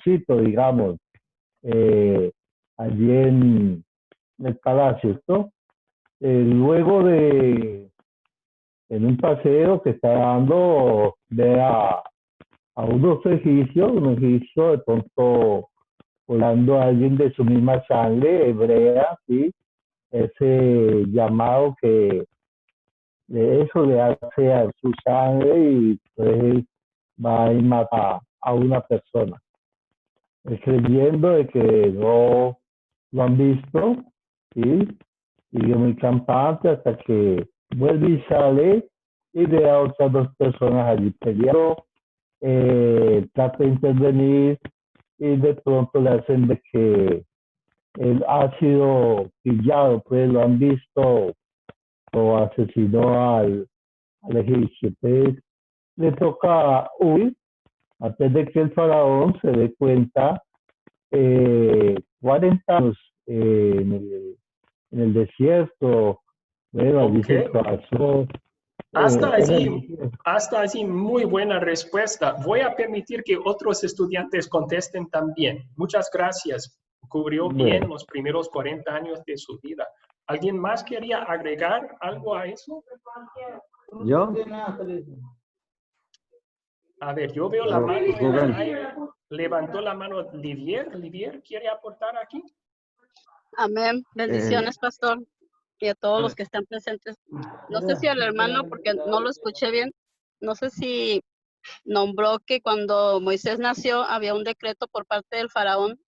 sitio, digamos, eh, allí en el palacio, ¿no? Luego en un paseo que está dando, ve a unos egipcios, un egipcio de pronto volando a alguien de su misma sangre, hebrea, ¿sí? Ese llamado que de eso le hace a su sangre y pues va y mata a una persona, creyendo de que no lo han visto, ¿sí? Sigue muy campante hasta que vuelve y sale y ve a otras dos personas allí peleando, trata de intervenir y de pronto le hacen de que él ha sido pillado, pues lo han visto o asesinó al egipcio. Entonces le toca huir antes de que el faraón se dé cuenta. 40 años en el desierto, bueno, allí Ok. se pasó Hasta en el allí, desierto. hasta allí, muy buena respuesta. Voy a permitir que otros estudiantes contesten también. Muchas gracias. Cubrió bien Bueno, los primeros 40 años de su vida. ¿Alguien más quería agregar algo a eso? Yo, A ver, yo veo la mano en el Rubén. aire. Levantó la mano Livier. ¿Livier quiere aportar aquí? Amén. Eh, Bendiciones, pastor, y a todos los que están presentes. No sé si al hermano, porque no lo escuché bien, no sé si nombró que cuando Moisés nació había un decreto por parte del faraón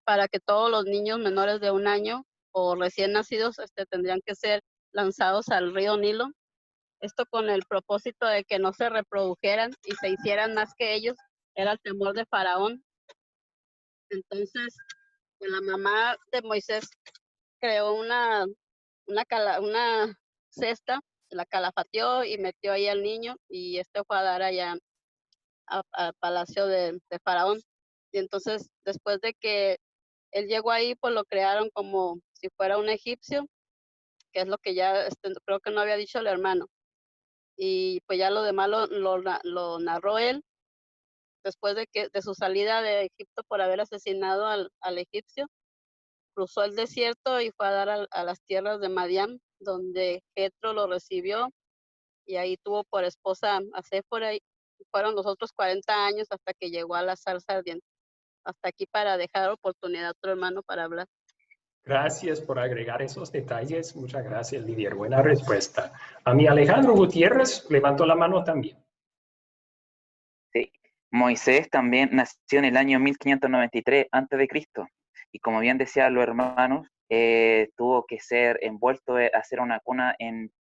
para que todos los niños menores de 1 año o recién nacidos tendrían que ser lanzados al río Nilo. Esto con el propósito de que no se reprodujeran y se hicieran más que ellos. Era el temor de faraón. Entonces, pues, la mamá de Moisés creó una cesta, la calafateó y metió ahí al niño y fue a dar allá al palacio de Faraón. Y entonces, después de que él llegó ahí, pues lo crearon como si fuera un egipcio, que es lo que ya creo que no había dicho el hermano. Y pues ya lo demás lo narró él después de su salida de Egipto por haber asesinado al egipcio. Cruzó el desierto y fue a dar a las tierras de Madián, donde Jetro lo recibió y ahí tuvo por esposa a Séfora y fueron los otros 40 años hasta que llegó a la zarza ardiente. Hasta aquí para dejar oportunidad a otro hermano para hablar. Gracias por agregar esos detalles. Muchas gracias, Livier. Buena respuesta. A mi Alejandro Gutiérrez levantó la mano también. Sí. Moisés también nació en el año 1593 a.C. Y como bien decían los hermanos, tuvo que ser envuelto a hacer una cuna en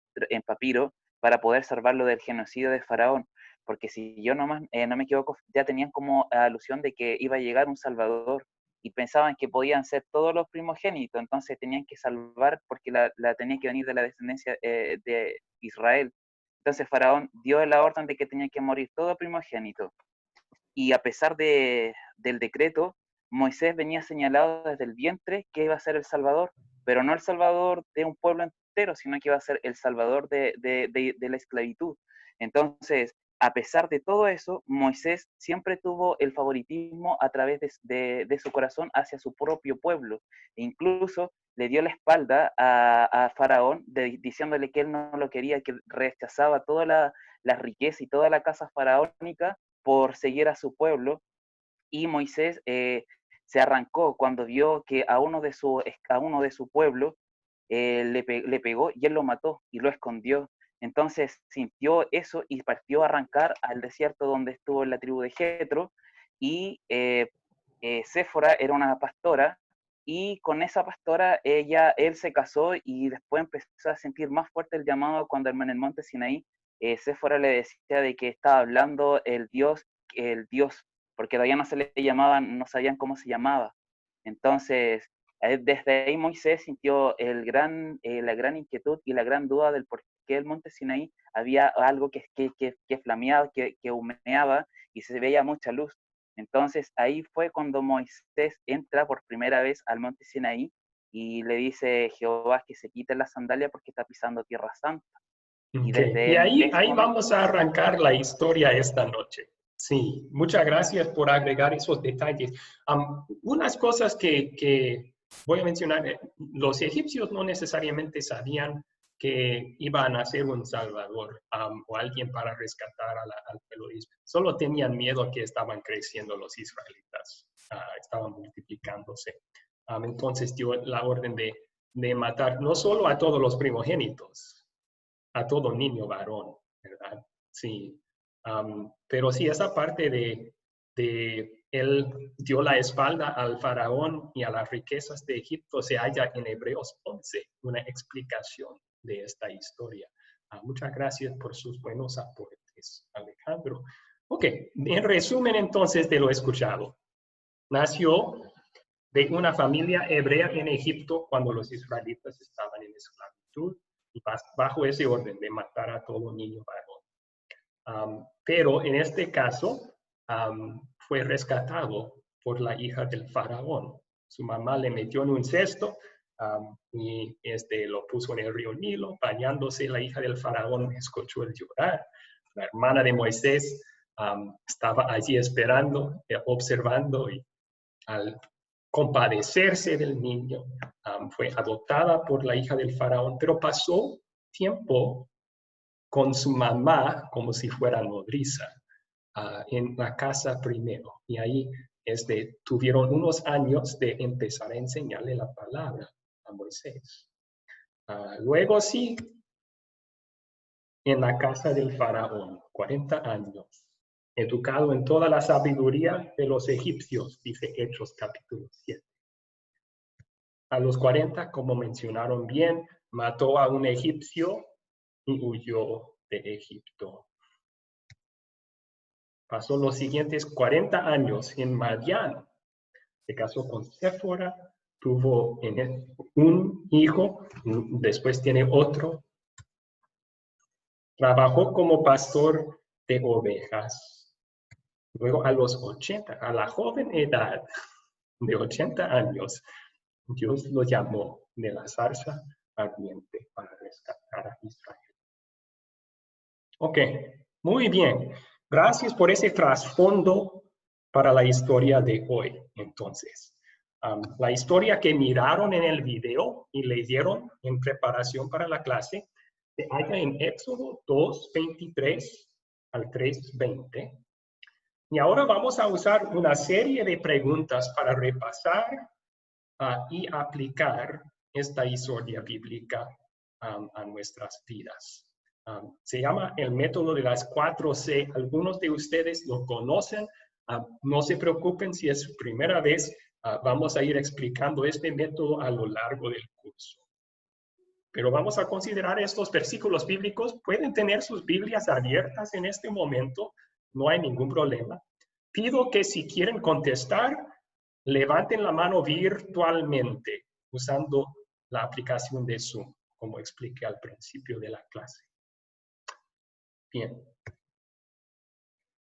papiro para poder salvarlo del genocidio de Faraón. Porque si yo no me equivoco, ya tenían como alusión de que iba a llegar un Salvador y pensaban que podían ser todos los primogénitos, entonces tenían que salvar porque la tenía que venir de la descendencia de Israel. Entonces Faraón dio la orden de que tenía que morir todo primogénito. Y a pesar del decreto, Moisés venía señalado desde el vientre que iba a ser el Salvador, pero no el Salvador de un pueblo entero, sino que iba a ser el Salvador de la esclavitud. Entonces, a pesar de todo eso, Moisés siempre tuvo el favoritismo a través de su corazón hacia su propio pueblo. E incluso le dio la espalda a Faraón diciéndole que él no lo quería, que rechazaba toda la riqueza y toda la casa faraónica por seguir a su pueblo, y Moisés se arrancó cuando vio que a uno de su pueblo le pegó y él lo mató y lo escondió. Entonces sintió eso y partió a arrancar al desierto donde estuvo la tribu de Jetro, y Séfora era una pastora, y con esa pastora él se casó y después empezó a sentir más fuerte el llamado cuando en el monte Sinaí Séfora le decía de que estaba hablando el Dios, porque todavía no se le llamaban, no sabían cómo se llamaba. Entonces, desde ahí Moisés sintió la gran inquietud y la gran duda del por qué el monte Sinaí había algo que flameaba, que humeaba y se veía mucha luz. Entonces ahí fue cuando Moisés entra por primera vez al monte Sinaí y le dice Jehová que se quite la sandalia porque está pisando tierra santa. Y Okay. Y desde ahí ese momento vamos a arrancar la historia esta noche. Sí, muchas gracias por agregar esos detalles. Unas cosas que voy a mencionar, los egipcios no necesariamente sabían que iban a ser un salvador o alguien para rescatar al pueblo de Israel. Solo tenían miedo que estaban creciendo los israelitas, estaban multiplicándose. Entonces dio la orden de matar no solo a todos los primogénitos, a todo niño varón, ¿verdad? Sí. Pero sí, esa parte de él dio la espalda al faraón y a las riquezas de Egipto se halla en Hebreos 11, una explicación de esta historia. Muchas gracias por sus buenos aportes, Alejandro. Ok, en resumen entonces de lo escuchado. Nació de una familia hebrea en Egipto cuando los israelitas estaban en esclavitud y bajo ese orden de matar a todo niño varón. Pero en este caso fue rescatado por la hija del faraón. Su mamá le metió en un cesto y lo puso en el río Nilo, bañándose. La hija del faraón escuchó el llorar. La hermana de Moisés estaba allí esperando, observando, y al compadecerse del niño, fue adoptada por la hija del faraón, pero pasó tiempo con su mamá como si fuera nodriza en la casa primero. Y ahí tuvieron unos años de empezar a enseñarle la palabra a Moisés. Luego sí, en la casa del faraón, 40 años, educado en toda la sabiduría de los egipcios, dice Hechos capítulo 7. A los 40, como mencionaron bien, mató a un egipcio y huyó de Egipto. Pasó los siguientes 40 años en Madián. Se casó con Séfora, tuvo un hijo, después tiene otro. Trabajó como pastor de ovejas. Luego a los 80, a la joven edad de 80 años, Dios lo llamó de la zarza ardiente para rescatar a Israel. Ok, muy bien. Gracias por ese trasfondo para la historia de hoy, entonces. La historia que miraron en el video y leyeron en preparación para la clase se halla en Éxodo 2:23 al 3:20. Y ahora vamos a usar una serie de preguntas para repasar y aplicar esta historia bíblica a nuestras vidas. Se llama el método de las 4C. Algunos de ustedes lo conocen. No se preocupen si es su primera vez. Vamos a ir explicando este método a lo largo del curso. Pero vamos a considerar estos versículos bíblicos. Pueden tener sus Biblias abiertas en este momento. No hay ningún problema. Pido que si quieren contestar, levanten la mano virtualmente usando la aplicación de Zoom, como expliqué al principio de la clase. Bien.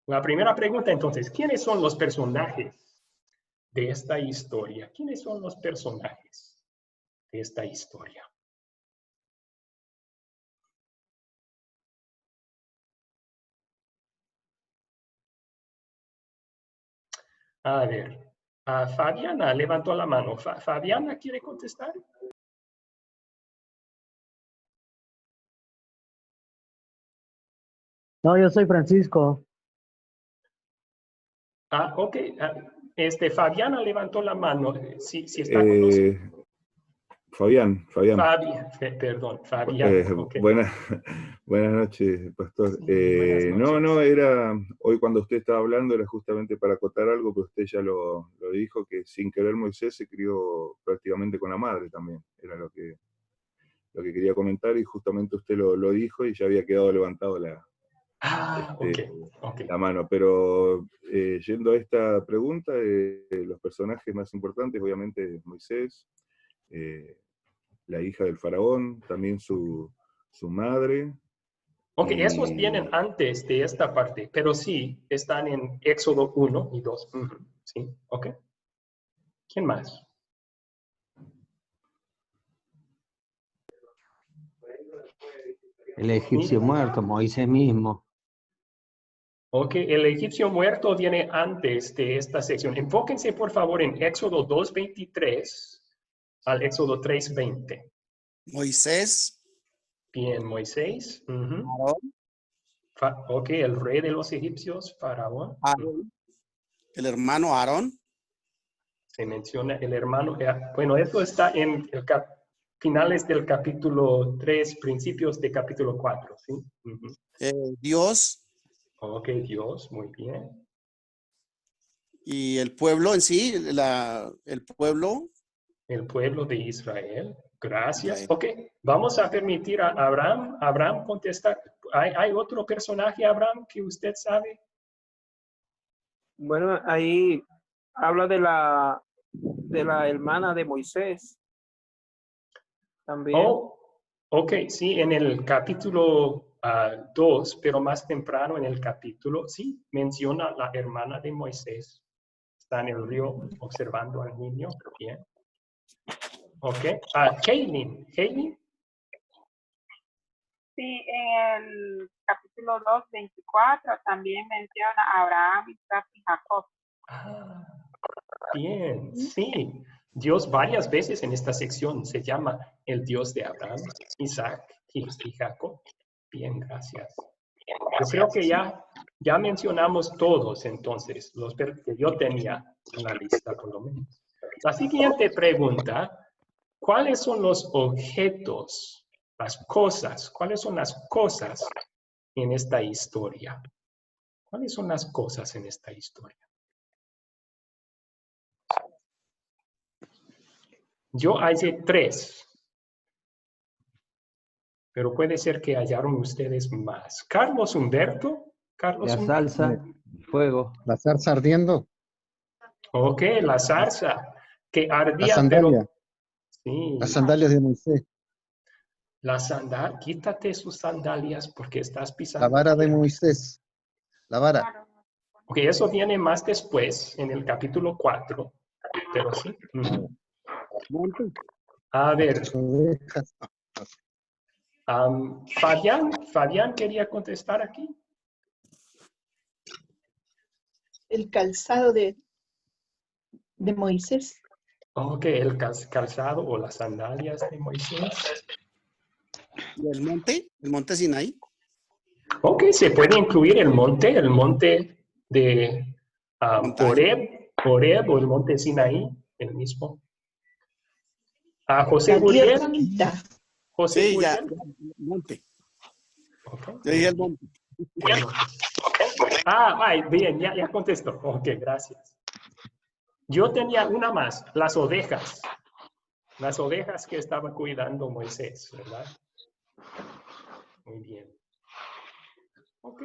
La primera pregunta entonces, ¿quiénes son los personajes de esta historia? ¿Quiénes son los personajes de esta historia? A ver, Fabiana levantó la mano. ¿Fabiana quiere contestar? No, yo soy Francisco. Ok. Fabiana levantó la mano. Si está con nosotros. Fabián. Perdón, Fabián. Okay. Buenas noches, pastor. Buenas noches. No, era, hoy cuando usted estaba hablando era justamente para acotar algo, pero usted ya lo dijo, que sin querer Moisés se crió prácticamente con la madre también, era lo que quería comentar, y justamente usted lo dijo y ya había quedado levantado la mano. Pero yendo a esta pregunta, los personajes más importantes, obviamente Moisés, la hija del faraón, también su madre. Ok, esos vienen antes de esta parte, pero sí, están en Éxodo 1 y 2. Sí, ok. ¿Quién más? El egipcio muerto, Moisés mismo. Ok, el egipcio muerto viene antes de esta sección. Enfóquense, por favor, en Éxodo 2:23 al Éxodo 3:20. Moisés, Bien, Moisés. Aarón, Ok, el rey de los egipcios, Faraón. Aarón, el hermano Aarón. Se menciona el hermano. Bueno, esto está en el finales del capítulo 3, principios de capítulo 4, ¿sí? Dios Ok, Dios, muy bien. y el pueblo en sí, el pueblo. El pueblo de Israel. Gracias. Israel. Ok, vamos a permitir a Abraham. Abraham contestar. ¿Hay otro personaje, Abraham, que usted sabe? Bueno, ahí habla de la hermana de Moisés. También. Oh, ok, sí, en el capítulo 2, pero más temprano en el capítulo, sí, menciona la hermana de Moisés. Está en el río observando al niño. Bien. Ok. Kaylin. Kaylin. Sí, en el capítulo 2, 24, también menciona a Abraham, Isaac y Jacob. Bien, sí. Dios varias veces en esta sección se llama el Dios de Abraham, Isaac y Jacob. Bien, gracias. Yo creo que ya mencionamos todos entonces, los que yo tenía en la lista por lo menos. La siguiente pregunta, ¿cuáles son los objetos, las cosas, cuáles son las cosas en esta historia? ¿Cuáles son las cosas en esta historia? Yo hallé 3, pero puede ser que hallaron ustedes más. Carlos Humberto. La salsa, fuego. La zarza ardiendo. Ok, la zarza que La ardía, sandalia. pero... Sí. Las sandalias de Moisés. La sandalia, quítate sus sandalias porque estás pisando. La vara de tierra. Moisés. La vara. Ok, eso viene más después, en el capítulo 4, pero sí. A ver. Fabián quería contestar aquí. El calzado de Moisés. Ok, el calzado o las sandalias de Moisés. ¿Y el monte? ¿El monte Sinaí? Ok, se puede incluir el monte de Horeb o el monte Sinaí, el mismo. José La Guriel. tierra. José Sí, Guriel. ya, monte. Okay. Yo dije el monte. Bien, ya contesto. Ok, gracias. Yo tenía una más, las ovejas. Las ovejas que estaba cuidando Moisés, ¿verdad? Muy bien. Ok.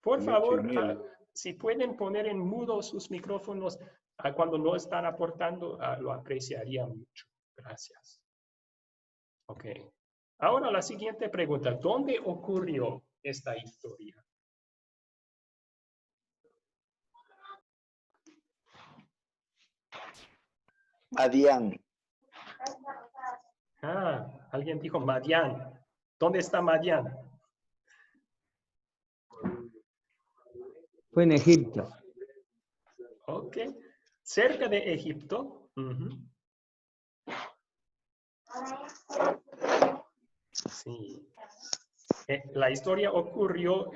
Por favor, si pueden poner en mudo sus micrófonos cuando no están aportando, lo apreciaría mucho. Gracias. Ok. Ahora la siguiente pregunta. ¿Dónde ocurrió esta historia? Madián. Alguien dijo Madián. ¿Dónde está Madián? Fue en Egipto. Ok. Cerca de Egipto. Sí. La historia ocurrió,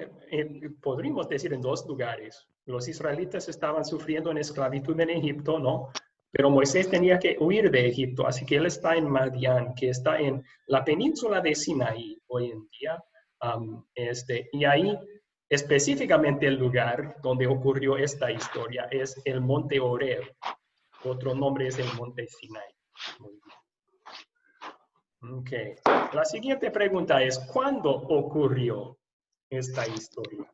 podríamos decir, en 2 lugares. Los israelitas estaban sufriendo en esclavitud en Egipto, ¿no? Pero Moisés tenía que huir de Egipto, así que él está en Madián, que está en la península de Sinaí hoy en día. Y ahí, específicamente el lugar donde ocurrió esta historia es el monte Horeb. Otro nombre es el monte Sinaí. Muy bien. Ok. La siguiente pregunta es, ¿cuándo ocurrió esta historia?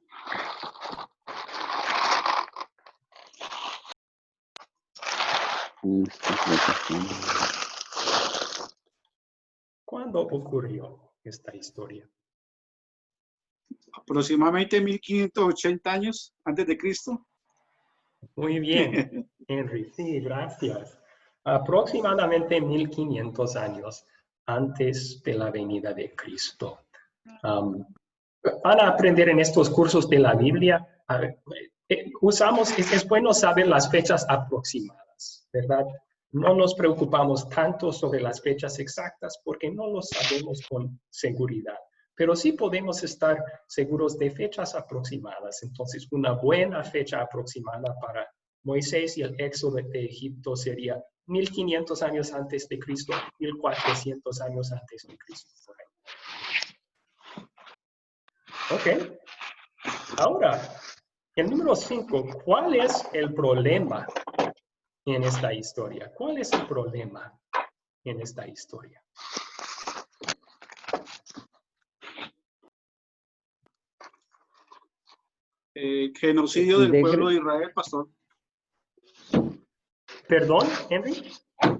¿Cuándo ocurrió esta historia? Aproximadamente 1580 años antes de Cristo. Muy bien, Henry. Sí, gracias. Aproximadamente 1500 años antes de la venida de Cristo. van a aprender en estos cursos de la Biblia, es bueno saber las fechas aproximadas, ¿verdad? No nos preocupamos tanto sobre las fechas exactas porque no lo sabemos con seguridad, pero sí podemos estar seguros de fechas aproximadas. Entonces, una buena fecha aproximada para Moisés y el éxodo de Egipto sería 1500 años antes de Cristo, 1400 años antes de Cristo. Por ahí. Ok. Ahora, el número 5, ¿cuál es el problema en esta historia? ¿Cuál es el problema en esta historia? Genocidio del pueblo de Israel, pastor. ¿Perdón, Henry?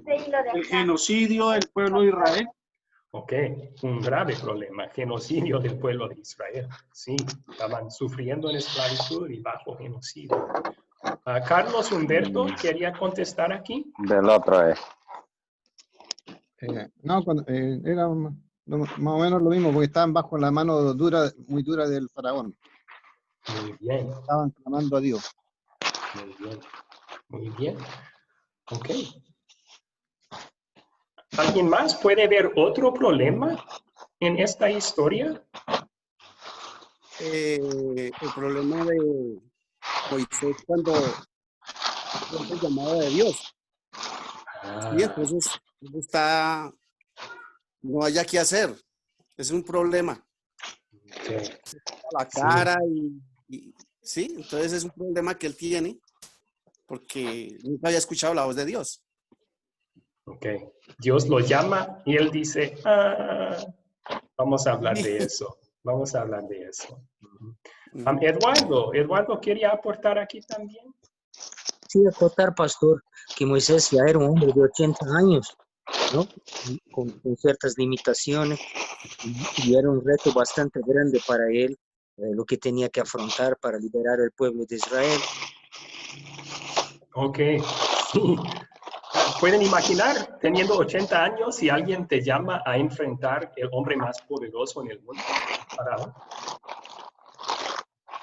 El genocidio del pueblo de Israel. Ok, un grave problema, genocidio del pueblo de Israel. Sí, estaban sufriendo en esclavitud y bajo genocidio. Carlos Humberto quería contestar aquí. Del otro es. No, era más o menos lo mismo, porque estaban bajo la mano dura, muy dura del faraón. Muy bien. Estaban clamando a Dios. Muy bien. Muy bien. Ok. ¿Alguien más puede ver otro problema en esta historia? El problema de Moisés cuando fue el llamado de Dios. Y entonces no haya qué hacer. Es un problema. Okay. La cara sí, entonces es un problema que él tiene porque nunca había escuchado la voz de Dios. Ok. Dios lo llama y él dice, vamos a hablar de eso. Vamos a hablar de eso. Eduardo quería aportar aquí también. Sí, acotar, pastor, que Moisés ya era un hombre de 80 años, ¿no? Con ciertas limitaciones, y era un reto bastante grande para él, lo que tenía que afrontar para liberar al pueblo de Israel. Ok, sí. ¿Pueden imaginar, teniendo 80 años, si alguien te llama a enfrentar el hombre más poderoso en el mundo? Faraón.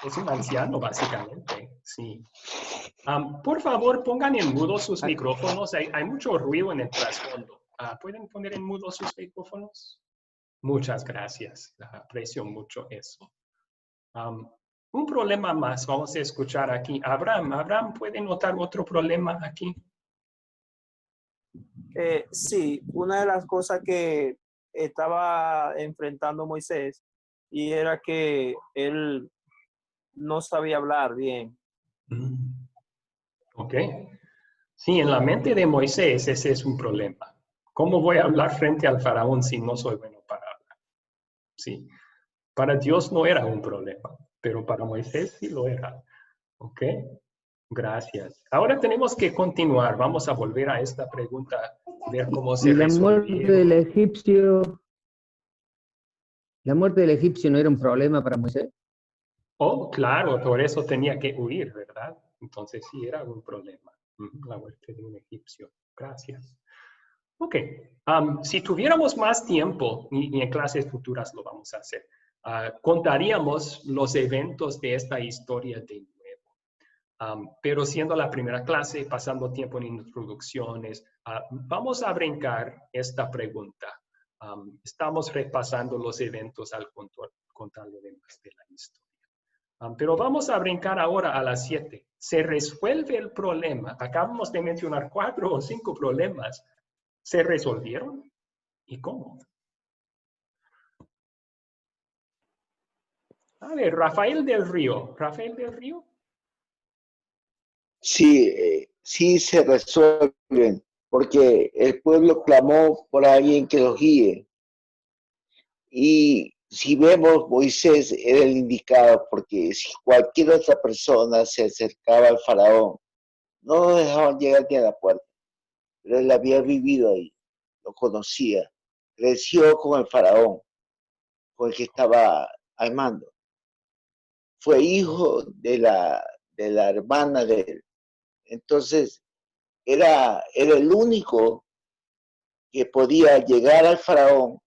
Es un anciano, básicamente, sí. Por favor, pongan en mudo sus micrófonos. Hay mucho ruido en el trasfondo. ¿Pueden poner en mudo sus micrófonos? Muchas gracias. Aprecio mucho eso. Un problema más vamos a escuchar aquí. Abraham, ¿puede notar otro problema aquí? Sí, una de las cosas que estaba enfrentando Moisés y era que él no sabía hablar bien. Ok. Sí, en la mente de Moisés ese es un problema. ¿Cómo voy a hablar frente al faraón si no soy bueno para hablar? Sí. Para Dios no era un problema, pero para Moisés sí lo era. Ok. Gracias. Ahora tenemos que continuar. Vamos a volver a esta pregunta, ver cómo se Y la muerte del resolvió. egipcio, ¿la muerte del egipcio no era un problema para Moisés? Oh, claro, por eso tenía que huir, ¿verdad? Entonces sí era un problema. La muerte de un egipcio. Gracias. Ok. Si tuviéramos más tiempo, y en clases futuras lo vamos a hacer, contaríamos los eventos de esta historia de nuevo. Pero siendo la primera clase, pasando tiempo en introducciones, vamos a brincar esta pregunta. Estamos repasando los eventos al contar lo demás de la historia. Pero vamos a brincar ahora a las 7. Se resuelve el problema. Acabamos de mencionar 4 o 5 problemas. ¿Se resolvieron? ¿Y cómo? A ver, Rafael del Río. ¿Rafael del Río? Sí, sí se resuelven, porque el pueblo clamó por alguien que los guíe. Y si vemos, Moisés era el indicado, porque si cualquier otra persona se acercaba al faraón, no lo dejaban llegar ni a la puerta. Pero él había vivido ahí, lo conocía, creció con el faraón, con el que estaba al mando. Fue hijo de la hermana de él. Entonces, era el único que podía llegar al faraón,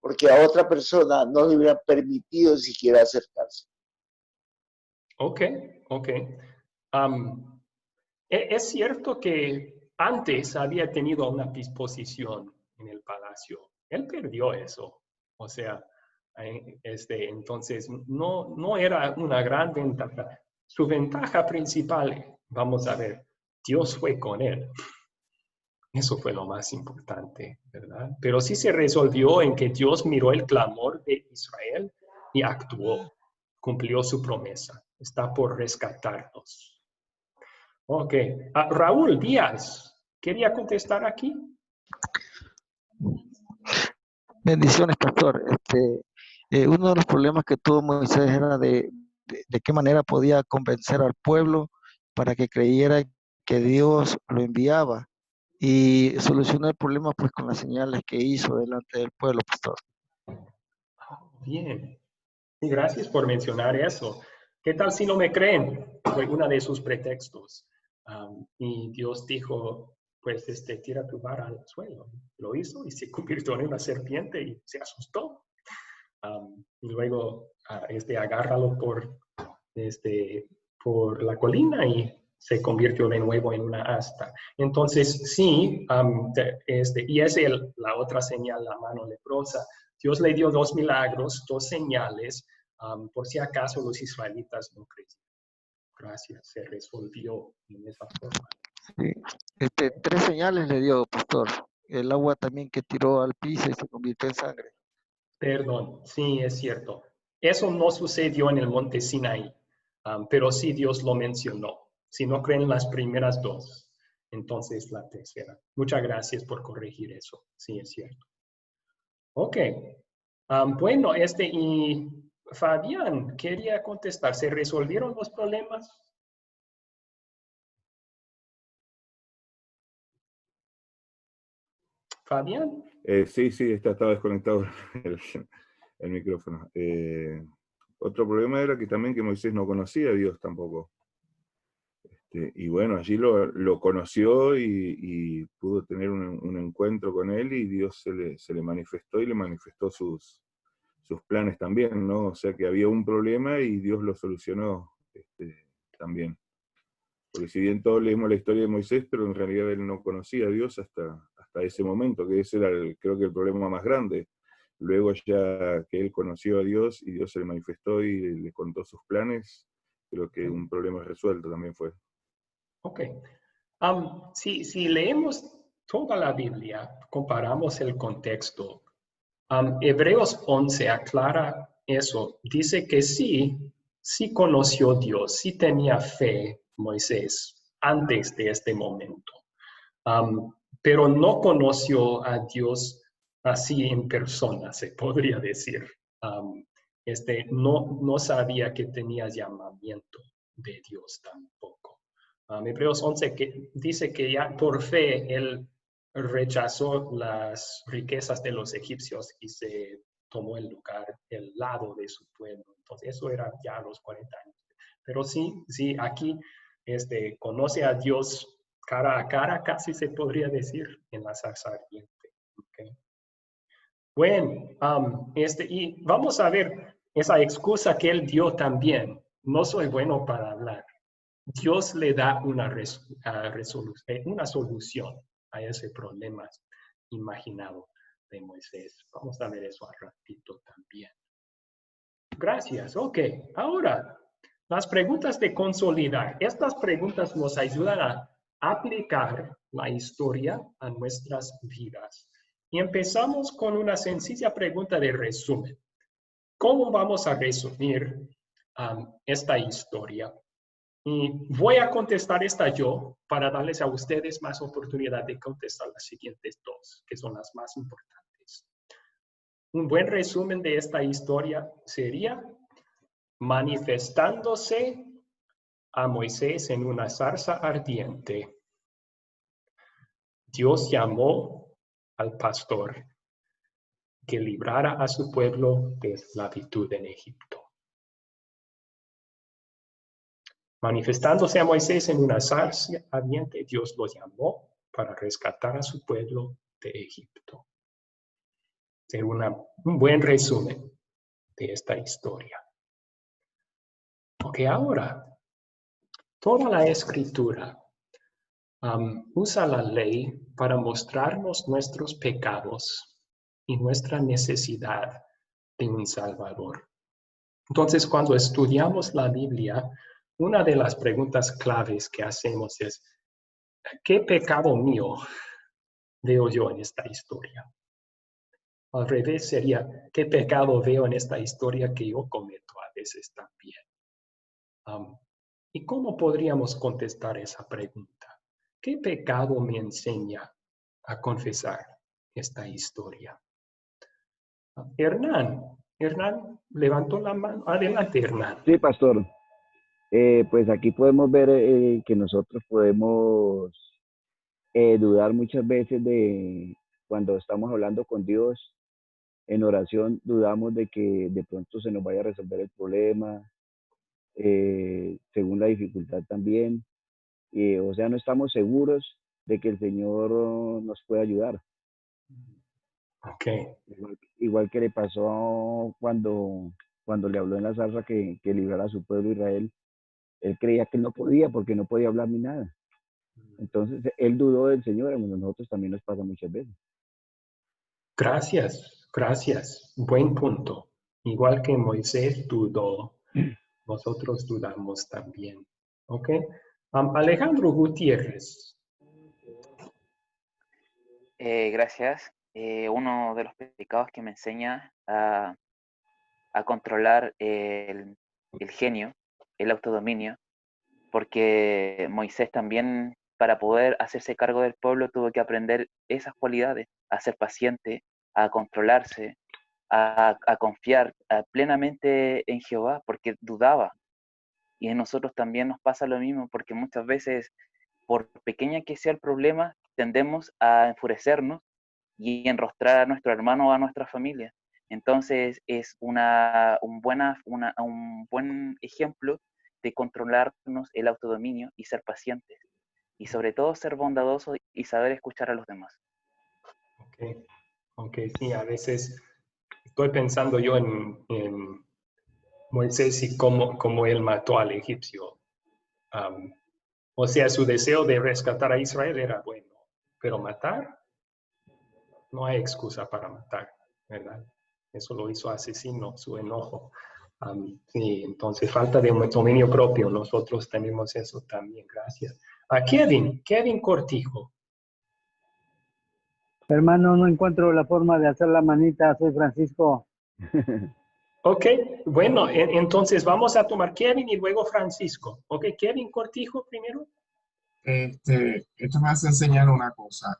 porque a otra persona no le hubiera permitido siquiera acercarse. Ok. Es cierto que antes había tenido una disposición en el palacio. Él perdió eso. O sea, entonces no era una gran ventaja. Su ventaja principal, vamos a ver, Dios fue con él. Eso fue lo más importante, ¿verdad? Pero sí se resolvió en que Dios miró el clamor de Israel y actuó, cumplió su promesa. Está por rescatarnos. Ok. Raúl Díaz, ¿quería contestar aquí? Bendiciones, pastor. Uno de los problemas que tuvo Moisés era de qué manera podía convencer al pueblo para que creyera que Dios lo enviaba, y solucionó el problema pues con las señales que hizo delante del pueblo, pastor. Bien. Y gracias por mencionar eso. ¿Qué tal si no me creen? Fue uno de sus pretextos. Y Dios dijo, pues tira tu vara al suelo. Lo hizo y se convirtió en una serpiente y se asustó. Y luego agárralo por la colina y se convirtió de nuevo en una asta. Entonces, sí, y es la otra señal, la mano leprosa. Dios le dio 2 milagros, 2 señales, por si acaso los israelitas no creyeron. Gracias, se resolvió en esa forma. Sí. 3 señales le dio, pastor. El agua también que tiró al piso y se convirtió en sangre. Perdón, sí, es cierto. Eso no sucedió en el monte Sinaí, pero sí Dios lo mencionó. Si no creen las primeras 2, entonces la tercera. Muchas gracias por corregir eso. Sí, es cierto. Ok. Bueno, y Fabián quería contestar. ¿Se resolvieron los problemas? Fabián. Sí, estaba desconectado el micrófono. Otro problema era que también que Moisés no conocía a Dios tampoco. Y bueno, allí lo conoció y pudo tener un encuentro con él, y Dios se le manifestó y le manifestó sus planes también, ¿no? O sea que había un problema y Dios lo solucionó también. Porque si bien todos leemos la historia de Moisés, pero en realidad él no conocía a Dios hasta ese momento, que ese era creo que el problema más grande. Luego ya que él conoció a Dios y Dios se le manifestó y le contó sus planes, creo que un problema resuelto también fue. Ok. Si leemos toda la Biblia, comparamos el contexto. Hebreos 11 aclara eso. Dice que sí conoció a Dios, sí tenía fe Moisés antes de este momento. Pero no conoció a Dios así en persona, se podría decir. No sabía que tenía llamamiento de Dios tampoco. Hebreos 11 dice que ya por fe él rechazó las riquezas de los egipcios y se tomó el lado de su pueblo. Entonces eso era ya a los 40 años. Pero sí, aquí conoce a Dios cara a cara, casi se podría decir, en la zarza ardiente. Okay. Bueno, y vamos a ver esa excusa que él dio también. No soy bueno para hablar. Dios le da una solución a ese problema imaginado de Moisés. Vamos a ver eso al ratito también. Gracias. Ok, ahora, las preguntas de consolidar. Estas preguntas nos ayudan a aplicar la historia a nuestras vidas. Y empezamos con una sencilla pregunta de resumen. ¿Cómo vamos a resumir esta historia? Y voy a contestar esta yo para darles a ustedes más oportunidad de contestar las siguientes 2, que son las más importantes. Un buen resumen de esta historia sería manifestándose a Moisés en una zarza ardiente. Dios llamó al pastor que librara a su pueblo de esclavitud en Egipto. Manifestándose a Moisés en una zarza ardiente, Dios lo llamó para rescatar a su pueblo de Egipto. ser un buen resumen de esta historia. Ok, ahora, toda la escritura usa la ley para mostrarnos nuestros pecados y nuestra necesidad de un Salvador. Entonces, cuando estudiamos la Biblia, una de las preguntas claves que hacemos es, ¿qué pecado mío veo yo en esta historia? Al revés sería, ¿qué pecado veo en esta historia que yo cometo a veces también? ¿Y cómo podríamos contestar esa pregunta? ¿Qué pecado me enseña a confesar esta historia? Hernán levantó la mano. Adelante, Hernán. Sí, pastor. Pues aquí podemos ver que nosotros podemos dudar muchas veces de cuando estamos hablando con Dios en oración, dudamos de que de pronto se nos vaya a resolver el problema, según la dificultad también. O sea, no estamos seguros de que el Señor nos pueda ayudar. Okay. Igual que le pasó cuando le habló en la zarza que librara a su pueblo Israel. Él creía que él no podía porque no podía hablar ni nada. Entonces, él dudó del Señor, a nosotros también nos pasa muchas veces. Gracias. Buen punto. Igual que Moisés dudó, nosotros dudamos también. ¿Ok? Alejandro Gutiérrez. Gracias. Uno de los pecados que me enseña a controlar el genio, el autodominio, porque Moisés también, para poder hacerse cargo del pueblo, tuvo que aprender esas cualidades, a ser paciente, a controlarse, a confiar plenamente en Jehová, porque dudaba. Y en nosotros también nos pasa lo mismo, porque muchas veces, por pequeña que sea el problema, tendemos a enfurecernos y enrostrar a nuestro hermano o a nuestra familia. Entonces es un buen ejemplo de controlarnos el autodominio y ser pacientes. Y sobre todo ser bondadosos y saber escuchar a los demás. Ok, sí, a veces estoy pensando yo en Moisés y cómo él mató al egipcio. O sea, su deseo de rescatar a Israel era bueno, pero matar, no hay excusa para matar, ¿verdad? Eso lo hizo asesino, su enojo. Sí, entonces falta de dominio propio, nosotros tenemos eso también, gracias. A Kevin Cortijo. Hermano, no encuentro la forma de hacer la manita, soy Francisco. Ok, bueno, entonces vamos a tomar Kevin y luego Francisco. Ok, Kevin Cortijo primero. Esto me hace enseñar una cosa,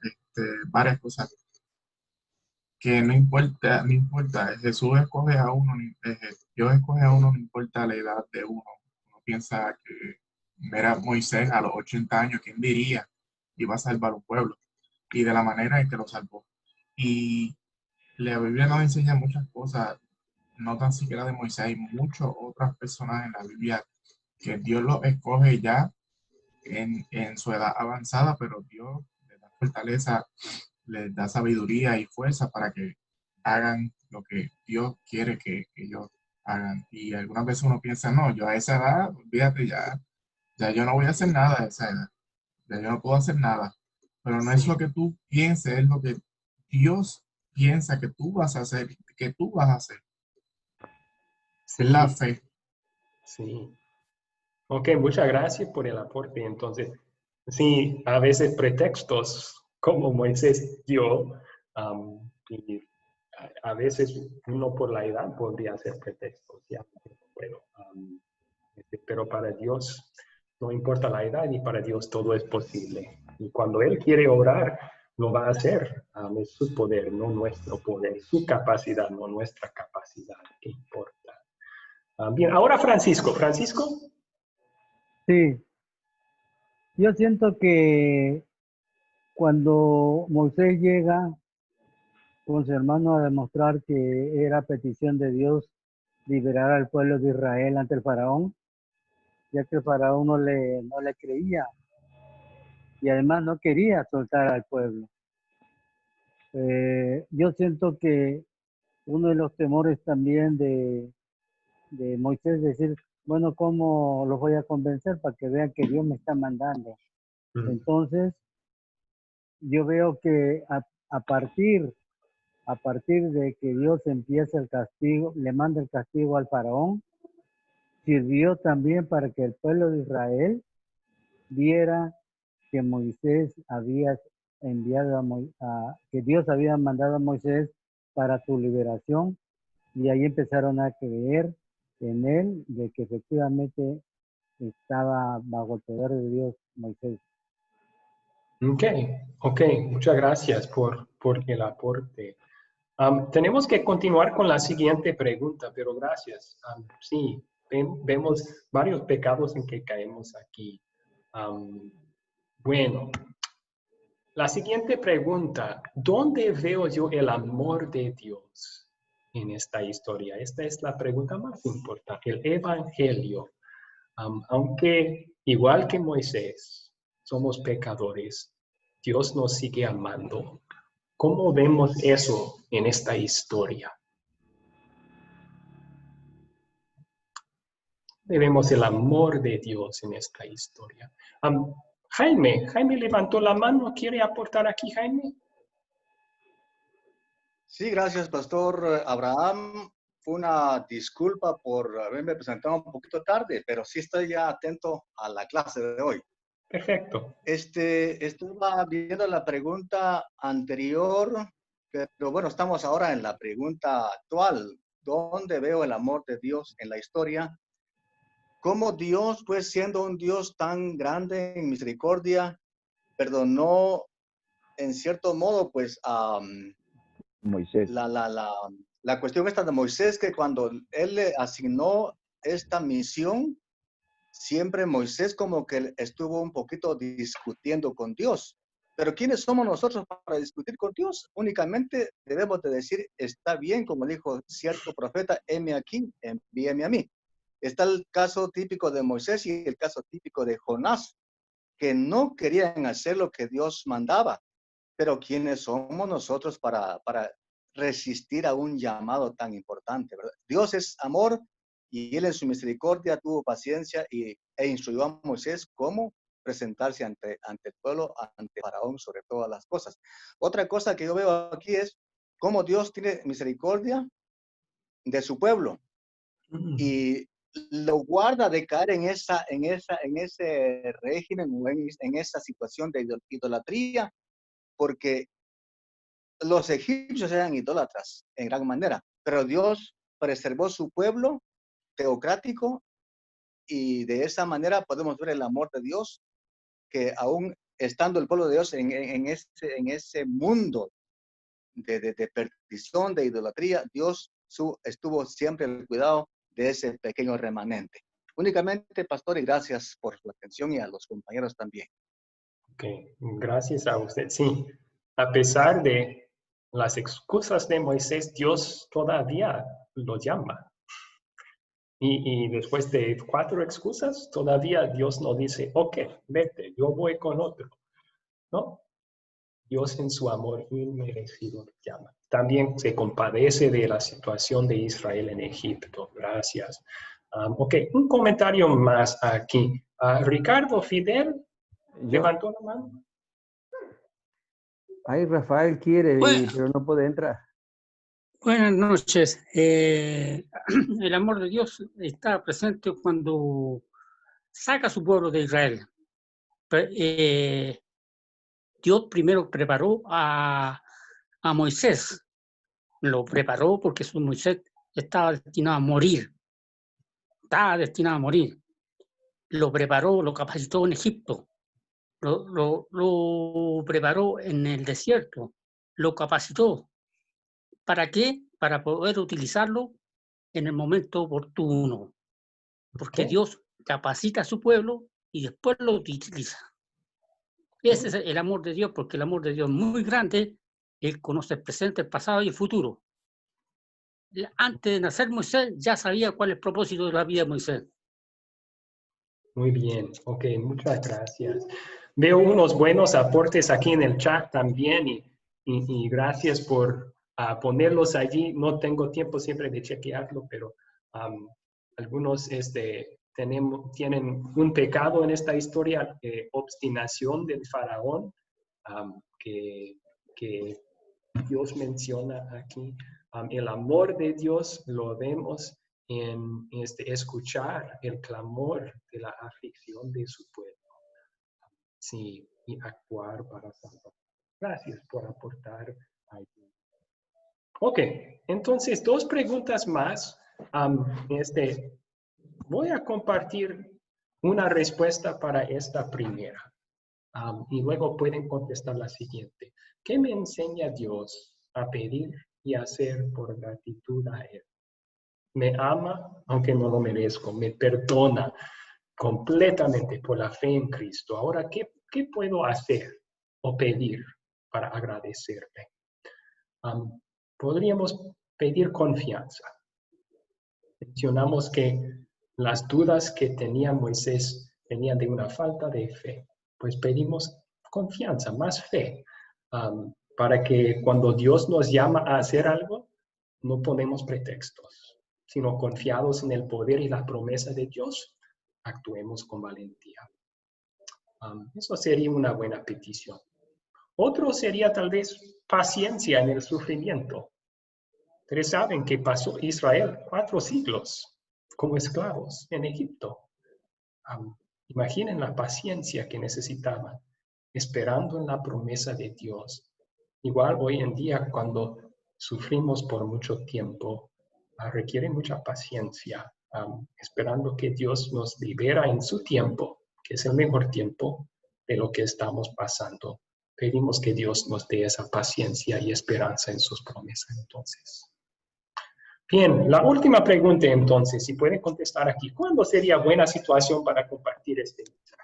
varias cosas, que no importa, Jesús escoge a uno, Dios escoge a uno, no importa la edad de uno. Uno piensa que era Moisés a los 80 años, ¿quién diría? Iba a salvar un pueblo, y de la manera en que lo salvó. Y la Biblia nos enseña muchas cosas, no tan siquiera de Moisés, hay muchas otras personas en la Biblia que Dios los escoge ya en su edad avanzada, pero Dios les da fortaleza, les da sabiduría y fuerza para que hagan lo que Dios quiere que ellos hagan. Y algunas veces uno piensa, no, yo a esa edad, olvídate, ya yo no voy a hacer nada a esa edad, ya yo no puedo hacer nada. Pero no es lo que tú pienses, es lo que Dios piensa que tú vas a hacer, que tú vas a hacer. Sí. Es la fe. Sí. Ok, muchas gracias por el aporte. Entonces, sí, a veces pretextos como Moisés dio, y a veces uno por la edad podría hacer pretextos, ya, bueno, pero para Dios no importa la edad y para Dios todo es posible. Y cuando Él quiere orar, lo va a hacer. Es su poder, no nuestro poder, su capacidad, no nuestra capacidad, que importa. Bien, ahora Francisco. Francisco. Sí. Yo siento que cuando Moisés llega con su hermano a demostrar que era petición de Dios liberar al pueblo de Israel ante el faraón, ya que el faraón no le creía y además no quería soltar al pueblo. Yo siento que uno de los temores también de Moisés, decir, bueno, ¿cómo los voy a convencer para que vean que Dios me está mandando? Entonces, yo veo que a partir de que Dios empieza el castigo, le manda el castigo al faraón, sirvió también para que el pueblo de Israel viera que Moisés había enviado que Dios había mandado a Moisés para su liberación, y ahí empezaron a creer en él, de que efectivamente estaba bajo el poder de Dios Moisés. Ok, muchas gracias por el aporte. Tenemos que continuar con la siguiente pregunta, pero gracias. Sí, vemos varios pecados en que caemos aquí. Bueno, la siguiente pregunta, ¿dónde veo yo el amor de Dios en esta historia? Esta es la pregunta más importante, el Evangelio. Aunque igual que Moisés, somos pecadores, Dios nos sigue amando. ¿Cómo vemos eso en esta historia? Vemos el amor de Dios en esta historia. Jaime levantó la mano. ¿Quiere aportar aquí, Jaime? Sí, gracias, Pastor Abraham. Fue una disculpa por haberme presentado un poquito tarde, pero sí estoy ya atento a la clase de hoy. Perfecto. Estaba viendo la pregunta anterior, pero bueno, estamos ahora en la pregunta actual. ¿Dónde veo el amor de Dios en la historia? ¿Cómo Dios, pues siendo un Dios tan grande en misericordia, perdonó en cierto modo, pues, Moisés. la cuestión esta de Moisés, que cuando él le asignó esta misión, siempre Moisés como que estuvo un poquito discutiendo con Dios. Pero ¿quiénes somos nosotros para discutir con Dios? Únicamente debemos de decir, está bien, como dijo cierto profeta, heme aquí, envíame a mí. Está el caso típico de Moisés y el caso típico de Jonás, que no querían hacer lo que Dios mandaba. Pero ¿quiénes somos nosotros para resistir a un llamado tan importante, ¿verdad? Dios es amor y Él en su misericordia tuvo paciencia e instruyó a Moisés cómo presentarse ante el pueblo, ante Faraón, sobre todas las cosas. Otra cosa que yo veo aquí es cómo Dios tiene misericordia de su pueblo y lo guarda de caer en ese régimen o en esa situación de idolatría, porque los egipcios eran idólatras en gran manera, pero Dios preservó su pueblo teocrático y de esa manera podemos ver el amor de Dios, que aún estando el pueblo de Dios en ese mundo de perdición, de idolatría, Dios estuvo siempre al cuidado de ese pequeño remanente. Únicamente, pastor, y gracias por su atención y a los compañeros también. Ok, gracias a usted. Sí, a pesar de las excusas de Moisés, Dios todavía lo llama. Y después de 4 excusas, todavía Dios no dice, ok, vete, yo voy con otro. ¿No? Dios en su amor inmerecido llama. También se compadece de la situación de Israel en Egipto. Gracias. Ok, un comentario más aquí. Ricardo Fidel levantó la mano. Ay, Rafael quiere, pero no puede entrar. Buenas noches. El amor de Dios está presente cuando saca a su pueblo de Israel. Dios primero preparó a Moisés. Lo preparó porque Moisés estaba destinado a morir. Estaba destinado a morir. Lo preparó, lo capacitó en Egipto. Lo preparó en el desierto. Lo capacitó. ¿Para qué? Para poder utilizarlo en el momento oportuno. Porque Dios capacita a su pueblo y después lo utiliza. Ese es el amor de Dios, porque el amor de Dios es muy grande. Él conoce el presente, el pasado y el futuro. Antes de nacer Moisés, ya sabía cuál es el propósito de la vida de Moisés. Muy bien, ok, muchas gracias. Veo unos buenos aportes aquí en el chat también y gracias por ponerlos allí. No tengo tiempo siempre de chequearlo, pero algunos tienen un pecado en esta historia, obstinación del faraón, que Dios menciona aquí. El amor de Dios lo vemos en escuchar el clamor de la aflicción de su pueblo. Sí, y actuar para salvar. Gracias por aportar allí. Ok, entonces 2 preguntas más. Voy a compartir una respuesta para esta primera. Y luego pueden contestar la siguiente. ¿Qué me enseña Dios a pedir y hacer por gratitud a Él? Me ama, aunque no lo merezco. Me perdona completamente por la fe en Cristo. Ahora, ¿qué puedo hacer o pedir para agradecerle? Podríamos pedir confianza. Mencionamos que las dudas que tenía Moisés venían de una falta de fe. Pues pedimos confianza, más fe, para que cuando Dios nos llama a hacer algo, no ponemos pretextos, sino confiados en el poder y la promesa de Dios, actuemos con valentía. Eso sería una buena petición. Otro sería tal vez paciencia en el sufrimiento. Ustedes saben que pasó Israel 4 siglos como esclavos en Egipto. Imaginen la paciencia que necesitaban, esperando en la promesa de Dios. Igual hoy en día, cuando sufrimos por mucho tiempo, requiere mucha paciencia, esperando que Dios nos libera en su tiempo, que es el mejor tiempo de lo que estamos pasando. Pedimos que Dios nos dé esa paciencia y esperanza en sus promesas entonces. Bien, la última pregunta entonces, si pueden contestar aquí. ¿Cuándo sería buena situación para compartir este mensaje?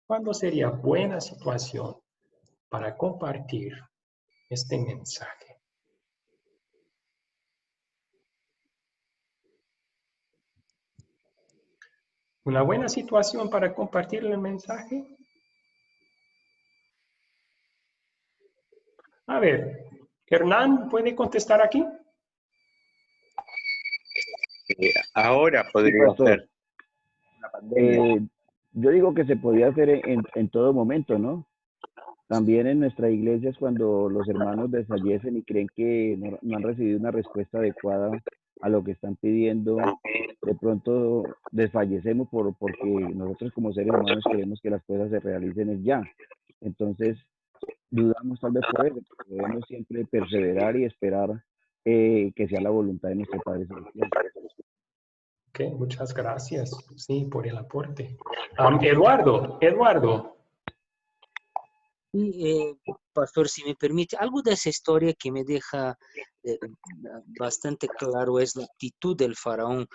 ¿Cuándo sería buena situación para compartir este mensaje? ¿Una buena situación para compartir el mensaje? A ver, Hernán, ¿puede contestar aquí? Ahora podría ser. Yo digo que se podía hacer en todo momento, ¿no? También en nuestra iglesia es cuando los hermanos desfallecen y creen que no han recibido una respuesta adecuada a lo que están pidiendo. De pronto desfallecemos porque nosotros como seres humanos queremos que las cosas se realicen ya. Entonces dudamos tal vez por eso, porque debemos siempre perseverar y esperar que sea la voluntad de nuestro Padre Celestial. Ok, muchas gracias, sí, por el aporte. Eduardo. Sí, pastor, si me permite, algo de esa historia que me deja bastante claro es la actitud del faraón,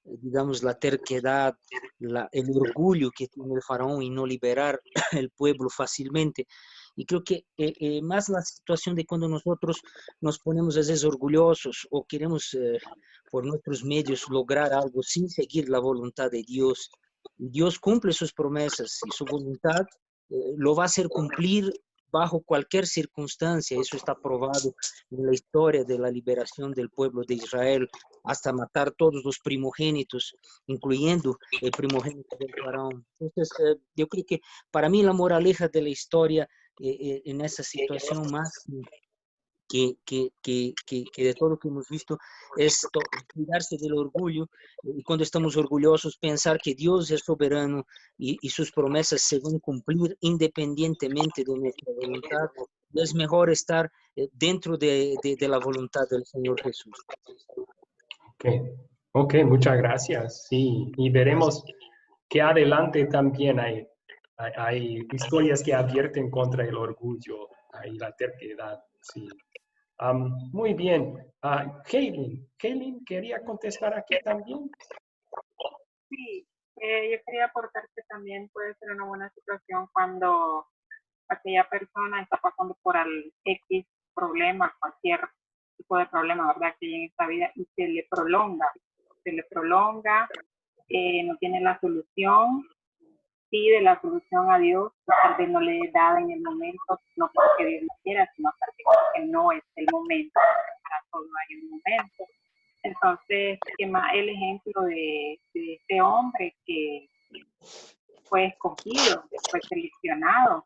digamos, la terquedad, el orgullo que tiene el faraón y no liberar el pueblo fácilmente. Y creo que más la situación de cuando nosotros nos ponemos a veces orgullosos o queremos por nuestros medios lograr algo sin seguir la voluntad de Dios. Dios cumple sus promesas y su voluntad lo va a hacer cumplir bajo cualquier circunstancia. Eso está probado en la historia de la liberación del pueblo de Israel, hasta matar todos los primogénitos, incluyendo el primogénito del faraón. Entonces, yo creo que para mí la moraleja de la historia en esa situación más que de todo lo que hemos visto es cuidarse del orgullo, y cuando estamos orgullosos pensar que Dios es soberano y sus promesas se van a cumplir independientemente de nuestra voluntad. Es mejor estar dentro de la voluntad del Señor Jesús. Ok, muchas gracias. Sí, y veremos que adelante también hay historias que advierten contra el orgullo y la terquedad. Sí. Muy bien. Kaylin, ¿quería contestar aquí también? Sí, yo quería aportar que también puede ser una buena situación cuando aquella persona está pasando por el X problema, cualquier tipo de problema, ¿verdad?, que hay en esta vida y se le prolonga, no tiene la solución, pide la solución a Dios, tal vez no le da en el momento, no porque Dios no quiera, sino porque porque no es el momento, para todo hay un momento. Entonces, el ejemplo de este hombre que fue escogido, fue seleccionado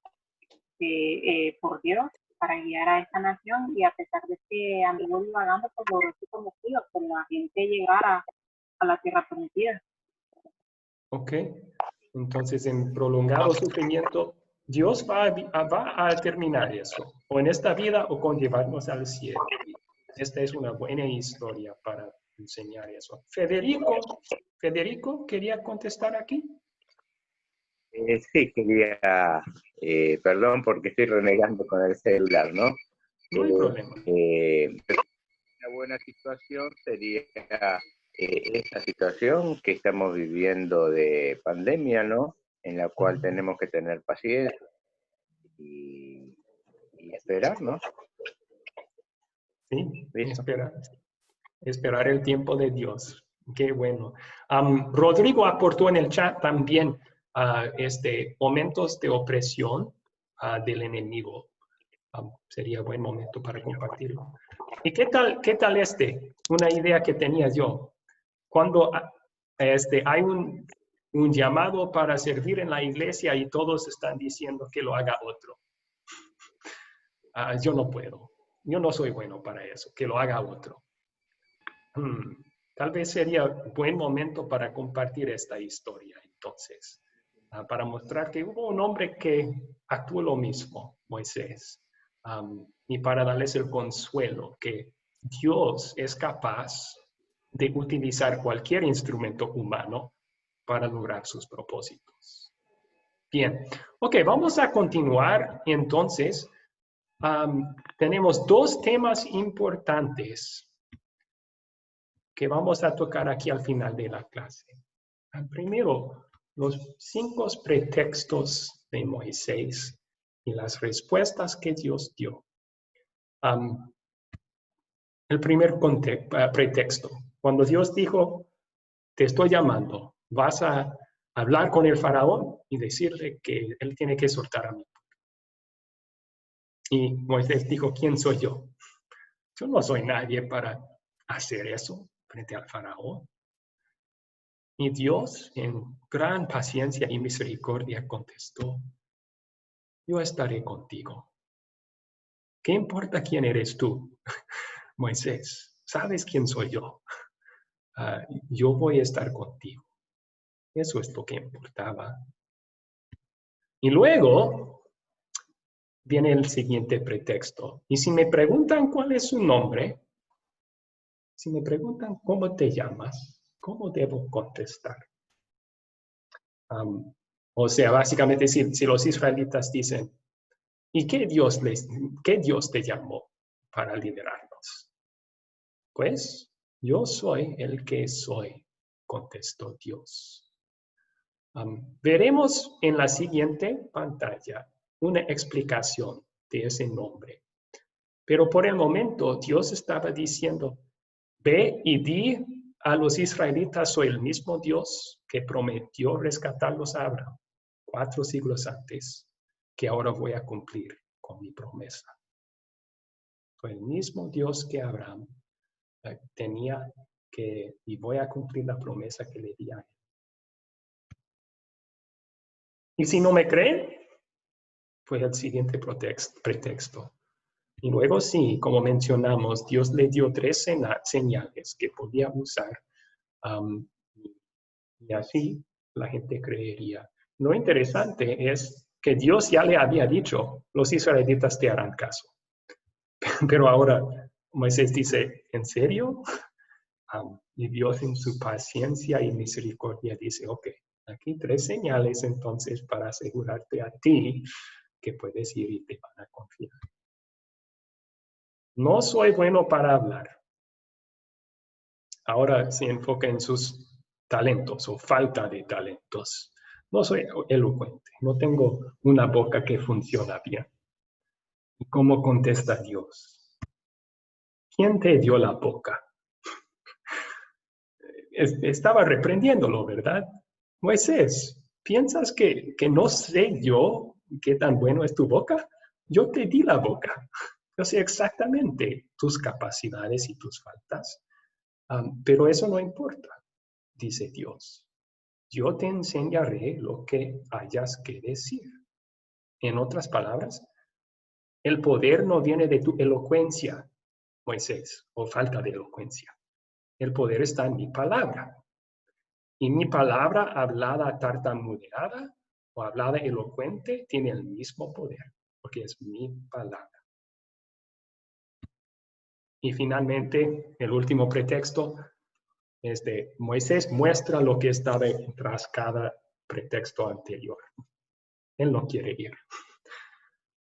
por Dios para guiar a esta nación, y a pesar de que anduvo divagando por los conocidos, por la gente llegara a la tierra prometida. Ok, entonces en prolongado sufrimiento, Dios va a terminar eso, o en esta vida o con llevarnos al cielo. Esta es una buena historia para enseñar eso. Federico, ¿quería contestar aquí? Sí, quería, perdón porque estoy renegando con el celular, ¿no? No hay problema. Una buena situación sería esta situación que estamos viviendo de pandemia, ¿no? En la cual tenemos que tener paciencia y esperar, ¿no? Sí, esperar el tiempo de Dios. Qué bueno. Rodrigo aportó en el chat también momentos de opresión del enemigo. Sería buen momento para compartirlo. ¿Y qué tal una idea que tenía yo? Cuando hay un llamado para servir en la iglesia y todos están diciendo que lo haga otro. Yo no puedo. Yo no soy bueno para eso, que lo haga otro. Tal vez sería buen momento para compartir esta historia, entonces, para mostrar que hubo un hombre que actuó lo mismo, Moisés, y para darles el consuelo que Dios es capaz de utilizar cualquier instrumento humano para lograr sus propósitos. Bien, ok, vamos a continuar entonces. Tenemos dos temas importantes que vamos a tocar aquí al final de la clase. Primero, los 5 pretextos de Moisés y las respuestas que Dios dio. El primer pretexto, cuando Dios dijo, te estoy llamando, vas a hablar con el faraón y decirle que él tiene que soltar a mí. Y Moisés dijo, ¿quién soy yo? Yo no soy nadie para hacer eso frente al faraón. Y Dios, en gran paciencia y misericordia, contestó, yo estaré contigo. ¿Qué importa quién eres tú, Moisés? ¿Sabes quién soy yo? Yo voy a estar contigo. Eso es lo que importaba. Y luego viene el siguiente pretexto. Y si me preguntan cuál es su nombre, si me preguntan cómo te llamas, ¿cómo debo contestar? O sea, básicamente si los israelitas dicen, ¿y qué Dios te llamó para liderarnos? Pues yo soy el que soy, contestó Dios. Veremos en la siguiente pantalla una explicación de ese nombre. Pero por el momento Dios estaba diciendo, ve y di a los israelitas, soy el mismo Dios que prometió rescatarlos a Abraham 4 siglos antes, que ahora voy a cumplir con mi promesa. Soy el mismo Dios que Abraham tenía y voy a cumplir la promesa que le di a él. Y si no me creen, pues el siguiente pretexto. Y luego sí, como mencionamos, Dios le dio 3 señales que podía usar y así la gente creería. Lo interesante es que Dios ya le había dicho, los israelitas te harán caso. Pero ahora Moisés dice, ¿en serio? Y Dios en su paciencia y misericordia dice, ok, aquí 3 señales entonces para asegurarte a ti que puedes ir y te van a confiar. No soy bueno para hablar. Ahora se enfoca en sus talentos o falta de talentos. No soy elocuente, no tengo una boca que funciona bien. ¿Y cómo contesta Dios? ¿Quién te dio la boca? Estaba reprendiéndolo, ¿verdad? Moisés, ¿piensas que no sé yo qué tan bueno es tu boca? Yo te di la boca. Yo sé exactamente tus capacidades y tus faltas, pero eso no importa, dice Dios. Yo te enseñaré lo que hayas que decir. En otras palabras, el poder no viene de tu elocuencia, Moisés, o falta de elocuencia. El poder está en mi palabra. Y mi palabra hablada tartamudeada o hablada elocuente tiene el mismo poder, porque es mi palabra. Y finalmente, el último pretexto es de Moisés muestra lo que estaba tras cada pretexto anterior. Él no quiere ir.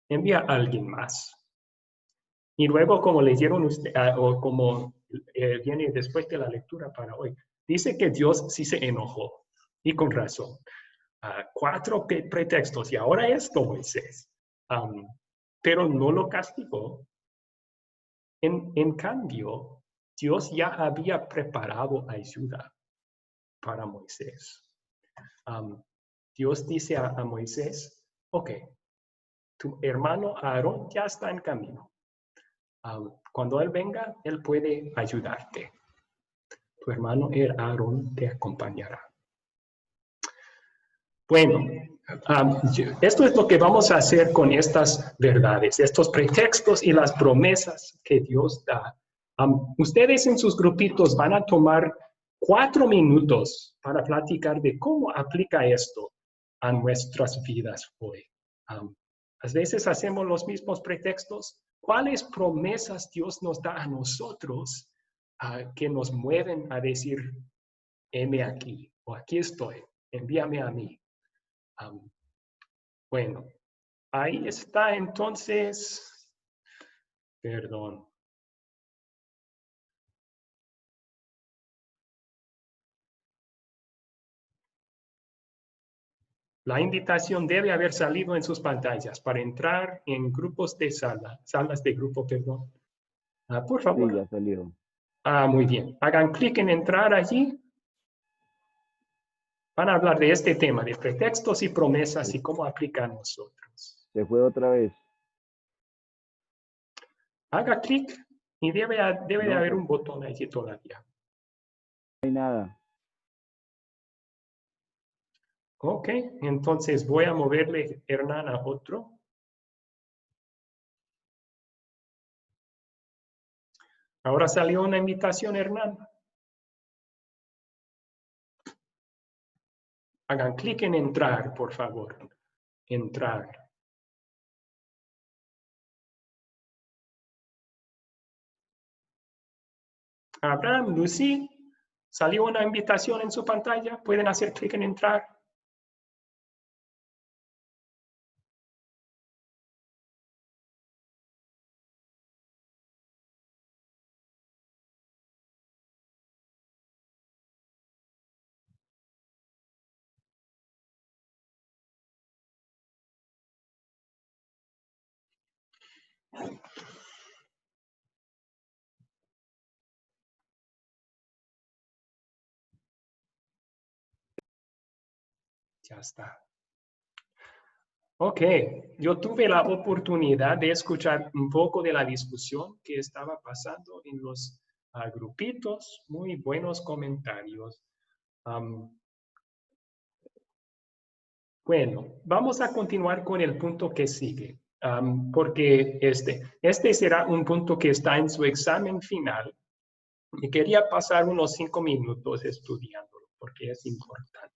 Envía a alguien más. Y luego, como leyeron usted, o como viene después de la lectura para hoy, dice que Dios sí se enojó, y con razón. 4 pretextos, y ahora esto, Moisés. Pero no lo castigó. En cambio, Dios ya había preparado ayuda para Moisés. Dios dice a Moisés, ok, tu hermano Aarón ya está en camino. Cuando él venga, él puede ayudarte. Tu hermano Aarón te acompañará. Bueno, esto es lo que vamos a hacer con estas verdades, estos pretextos y las promesas que Dios da. Ustedes en sus grupitos van a tomar 4 minutos para platicar de cómo aplica esto a nuestras vidas hoy. A veces hacemos los mismos pretextos. ¿Cuáles promesas Dios nos da a nosotros que nos mueven a decir, heme aquí, o aquí estoy, envíame a mí? Bueno, ahí está entonces, perdón. La invitación debe haber salido en sus pantallas para entrar en grupos de salas de grupo, perdón. Por favor. Sí, ya salió. Muy bien. Hagan clic en entrar allí. Van a hablar de este tema, de pretextos y promesas y cómo aplica a nosotros. Se fue otra vez. Haga clic y debe de haber un botón allí todavía. No hay nada. Ok, entonces voy a moverle, Hernán, a otro. Ahora salió una invitación, Hernán. Hagan clic en entrar, por favor. Entrar. Abraham, Lucy, salió una invitación en su pantalla. Pueden hacer clic en entrar. Ya está. Ok, yo tuve la oportunidad de escuchar un poco de la discusión que estaba pasando en los grupitos. Muy buenos comentarios. Bueno, vamos a continuar con el punto que sigue, porque este será un punto que está en su examen final y quería pasar unos 5 minutos estudiándolo porque es importante.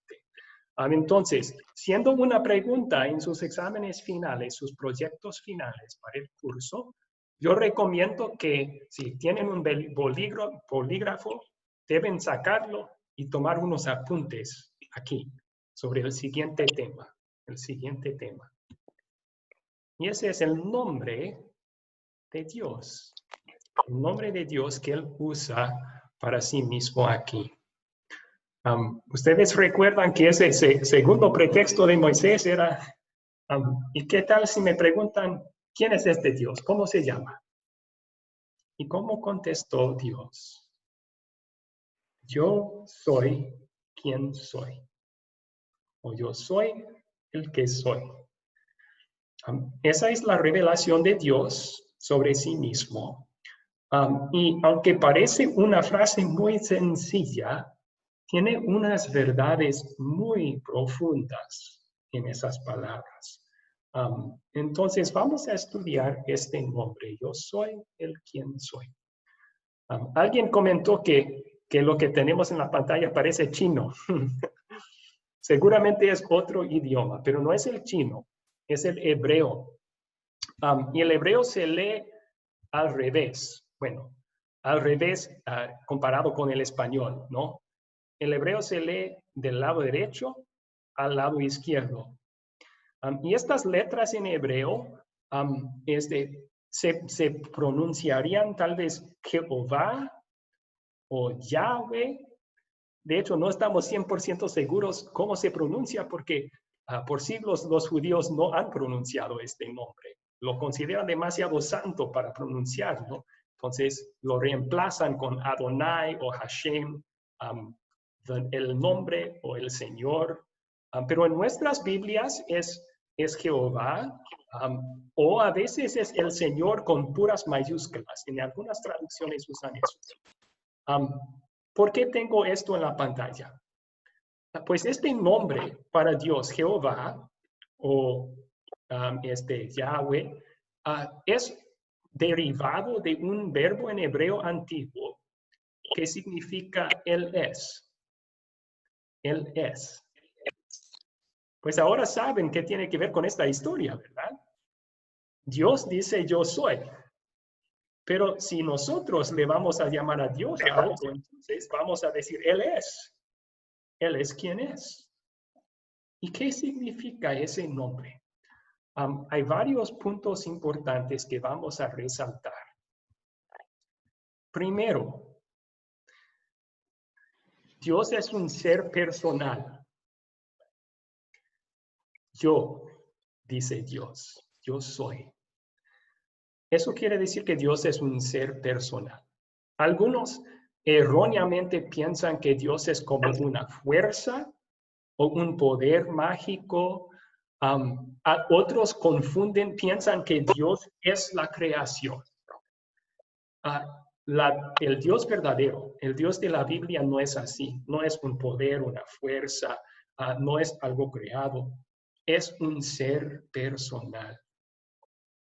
Entonces, siendo una pregunta en sus exámenes finales, sus proyectos finales para el curso, yo recomiendo que si tienen un bolígrafo, deben sacarlo y tomar unos apuntes aquí sobre el siguiente tema. Y ese es el nombre de Dios. El nombre de Dios que Él usa para sí mismo aquí. Ustedes recuerdan que ese segundo pretexto de Moisés era, ¿y qué tal si me preguntan quién es este Dios? ¿Cómo se llama? ¿Y cómo contestó Dios? Yo soy quien soy. O yo soy el que soy. Esa es la revelación de Dios sobre sí mismo. Y aunque parece una frase muy sencilla, tiene unas verdades muy profundas en esas palabras. Entonces vamos a estudiar este nombre. Yo soy el quien soy. Alguien comentó que lo que tenemos en la pantalla parece chino. Seguramente es otro idioma, pero no es el chino, es el hebreo. Y el hebreo se lee al revés. Bueno, al revés comparado con el español, ¿no? El hebreo se lee del lado derecho al lado izquierdo. Y estas letras en hebreo se pronunciarían tal vez Jehová o Yahweh. De hecho, no estamos 100% seguros cómo se pronuncia porque por siglos los judíos no han pronunciado este nombre. Lo consideran demasiado santo para pronunciarlo. Entonces lo reemplazan con Adonai o Hashem, el nombre o el Señor. Pero en nuestras Biblias es Jehová, o a veces es el Señor con puras mayúsculas. En algunas traducciones usan eso. ¿Por qué tengo esto en la pantalla? Pues este nombre para Dios, Jehová, o Yahweh, es derivado de un verbo en hebreo antiguo que significa Él es. Él es. Pues ahora saben qué tiene que ver con esta historia, ¿verdad? Dios dice yo soy. Pero si nosotros le vamos a llamar a Dios a algo, entonces vamos a decir Él es. Él es quien es. ¿Y qué significa ese nombre? Hay varios puntos importantes que vamos a resaltar. Primero, Dios es un ser personal. Yo, dice Dios, yo soy. Eso quiere decir que Dios es un ser personal. Algunos erróneamente piensan que Dios es como una fuerza o un poder mágico. Otros confunden, piensan que Dios es la creación. El Dios verdadero, el Dios de la Biblia no es así. No es un poder, una fuerza, no es algo creado. Es un ser personal.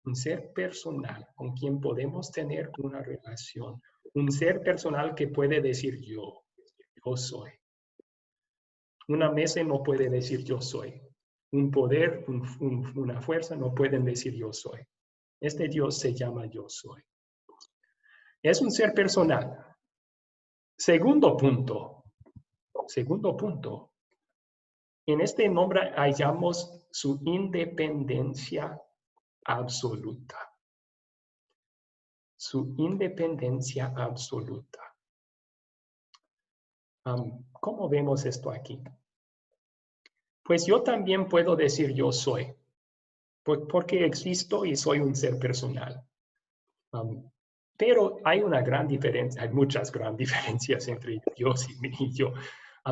Un ser personal con quien podemos tener una relación. Un ser personal que puede decir yo soy. Una mesa no puede decir yo soy. Un poder, una fuerza no pueden decir yo soy. Este Dios se llama yo soy. Es un ser personal. Segundo punto. En este nombre hallamos su independencia absoluta. Su independencia absoluta. ¿Cómo vemos esto aquí? Pues yo también puedo decir yo soy, porque existo y soy un ser personal. Pero hay una gran diferencia, hay muchas grandes diferencias entre Dios y yo.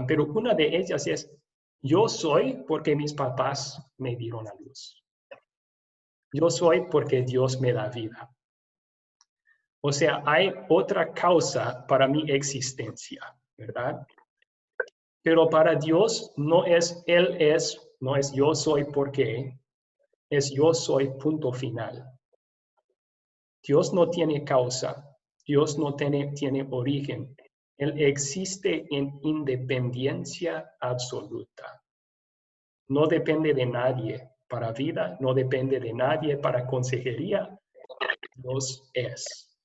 Pero una de ellas es, yo soy porque mis papás me dieron a luz. Yo soy porque Dios me da vida. O sea, hay otra causa para mi existencia, ¿verdad? Pero para Dios no es Él es, no es yo soy porque, es yo soy punto final. Dios no tiene causa, Dios no tiene origen. Él existe en independencia absoluta. No depende de nadie para vida, no depende de nadie para consejería. Dios es.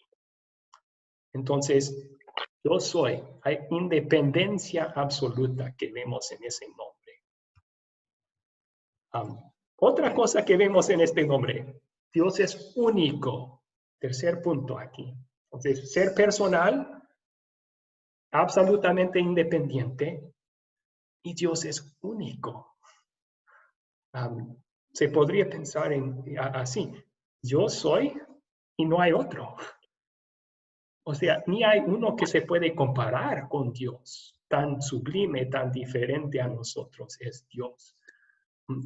Entonces, yo soy. Hay independencia absoluta que vemos en ese nombre. Otra cosa que vemos en este nombre, Dios es único. Tercer punto aquí. Entonces, ser personal, absolutamente independiente, y Dios es único. Se podría pensar así, yo soy y no hay otro. O sea, ni hay uno que se puede comparar con Dios. Tan sublime, tan diferente a nosotros es Dios.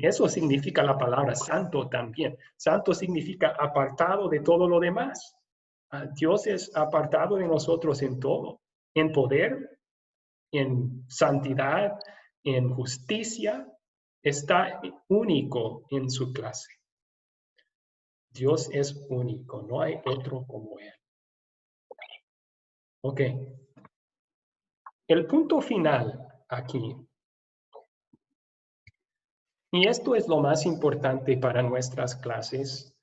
Eso significa la palabra santo también. Santo significa apartado de todo lo demás. Dios es apartado de nosotros en todo, en poder, en santidad, en justicia. Está único en su clase. Dios es único, no hay otro como Él. Ok. El punto final aquí, y esto es lo más importante para nuestras clases,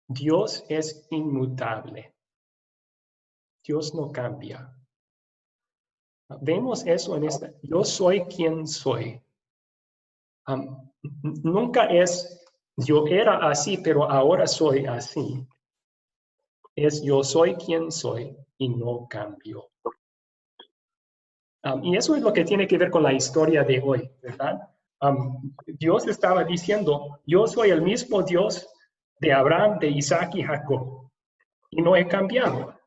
Dios es inmutable. Dios no cambia. Vemos eso en esta. Yo soy quien soy. Nunca es yo era así, pero ahora soy así. Es yo soy quien soy y no cambio. Y eso es lo que tiene que ver con la historia de hoy, ¿verdad? Dios estaba diciendo, yo soy el mismo Dios de Abraham, de Isaac y Jacob, y no he cambiado.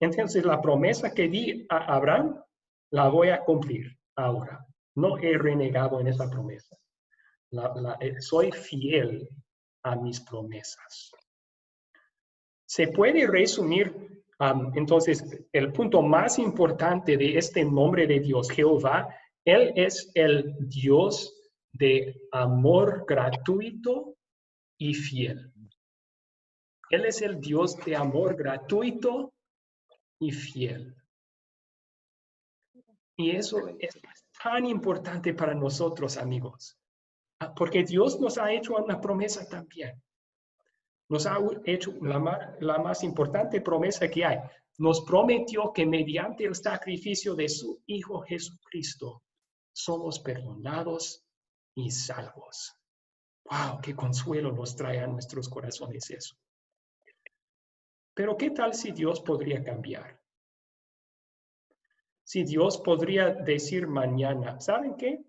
Entonces, la promesa que di a Abraham, la voy a cumplir ahora. No he renegado en esa promesa. Soy fiel a mis promesas. Se puede resumir, entonces, el punto más importante de este nombre de Dios, Jehová, Él es el Dios de amor gratuito y fiel. Él es el Dios de amor gratuito y fiel. Y eso es tan importante para nosotros, amigos, porque Dios nos ha hecho una promesa también. Nos ha hecho la más importante promesa que hay. Nos prometió que mediante el sacrificio de su Hijo Jesucristo somos perdonados y salvos. ¡Wow! ¡Qué consuelo nos trae a nuestros corazones eso! Pero ¿qué tal si Dios podría cambiar? Si Dios podría decir mañana, ¿saben qué?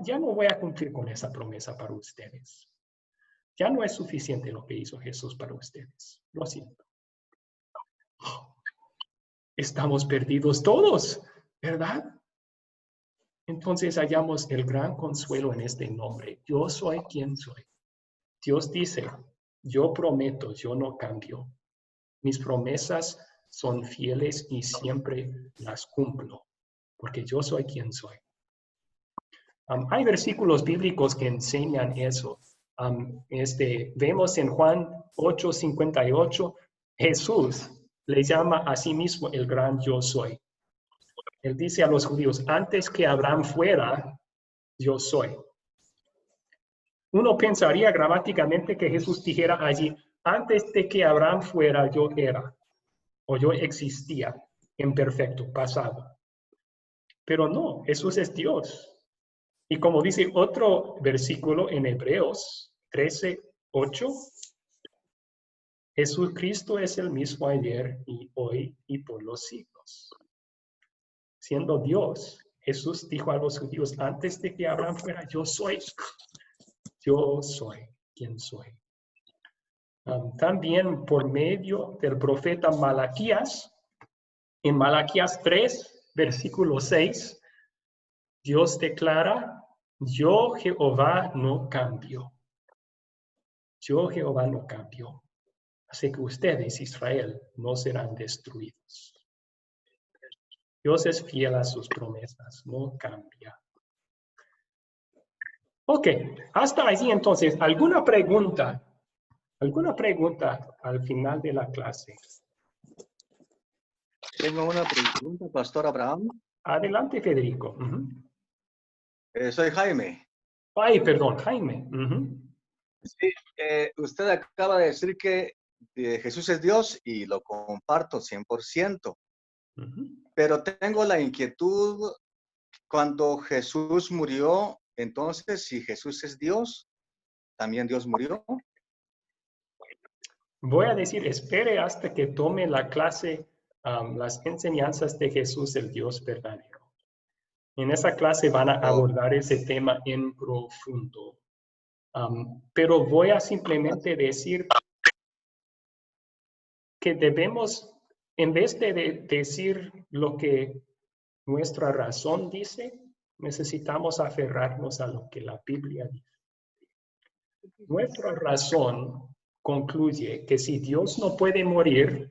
Ya no voy a cumplir con esa promesa para ustedes. Ya no es suficiente lo que hizo Jesús para ustedes. Lo siento. Estamos perdidos todos, ¿verdad? Entonces hallamos el gran consuelo en este nombre. Yo soy quien soy. Dios dice, yo prometo, yo no cambio. Mis promesas son fieles y siempre las cumplo, porque yo soy quien soy. Hay versículos bíblicos que enseñan eso. Vemos en Juan 8:58, Jesús le llama a sí mismo el gran yo soy. Él dice a los judíos, antes que Abraham fuera, yo soy. Uno pensaría gramáticamente que Jesús dijera allí, antes de que Abraham fuera, yo era, o yo existía en perfecto pasado. Pero no, Jesús es Dios. Y como dice otro versículo en Hebreos 13:8, Jesucristo es el mismo ayer y hoy y por los siglos. Siendo Dios, Jesús dijo a los judíos, antes de que Abraham fuera, yo soy quien soy. También por medio del profeta Malaquías, en Malaquías 3, versículo 6, Dios declara, yo Jehová no cambio. Yo Jehová no cambio. Así que ustedes, Israel, no serán destruidos. Dios es fiel a sus promesas, no cambia. Ok, hasta allí entonces, ¿alguna pregunta? ¿Alguna pregunta al final de la clase? Tengo una pregunta, Pastor Abraham. Adelante, Federico. Soy Jaime. Ay, perdón, Jaime. Sí, usted acaba de decir que Jesús es Dios y lo comparto 100%. Pero tengo la inquietud, cuando Jesús murió, entonces, si Jesús es Dios, ¿también Dios murió? Voy a decir, espere hasta que tome la clase, las enseñanzas de Jesús, el Dios verdadero. En esa clase van a abordar ese tema en profundo. Pero voy a simplemente decir que debemos, en vez de decir lo que nuestra razón dice, Necesitamos aferrarnos a lo que la Biblia dice. Nuestra razón concluye que si Dios no puede morir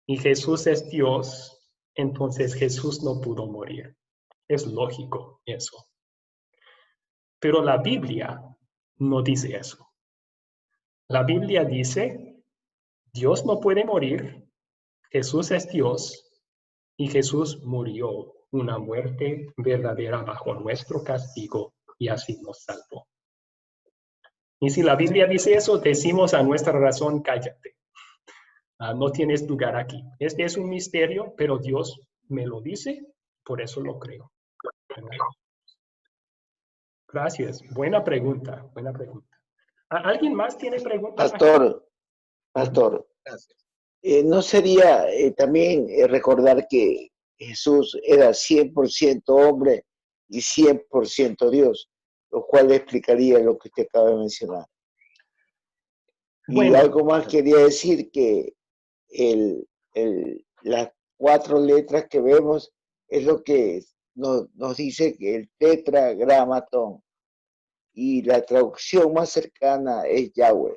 y Jesús es Dios, entonces Jesús no pudo morir. Es lógico eso. Pero la Biblia no dice eso. La Biblia dice, Dios no puede morir, Jesús es Dios y Jesús murió una muerte verdadera bajo nuestro castigo y así nos salvó. Y si la Biblia dice eso, decimos a nuestra razón, cállate. No tienes lugar aquí. Este es un misterio, pero Dios me lo dice, por eso lo creo. Gracias. Buena pregunta, buena pregunta. ¿Alguien más tiene preguntas? Pastor, ¿no sería también recordar que Jesús era 100% hombre y 100% Dios, lo cual explicaría lo que usted acaba de mencionar? Bueno, y algo más quería decir que las 4 letras que vemos es lo que nos dice que el tetragramatón, y la traducción más cercana es Yahweh.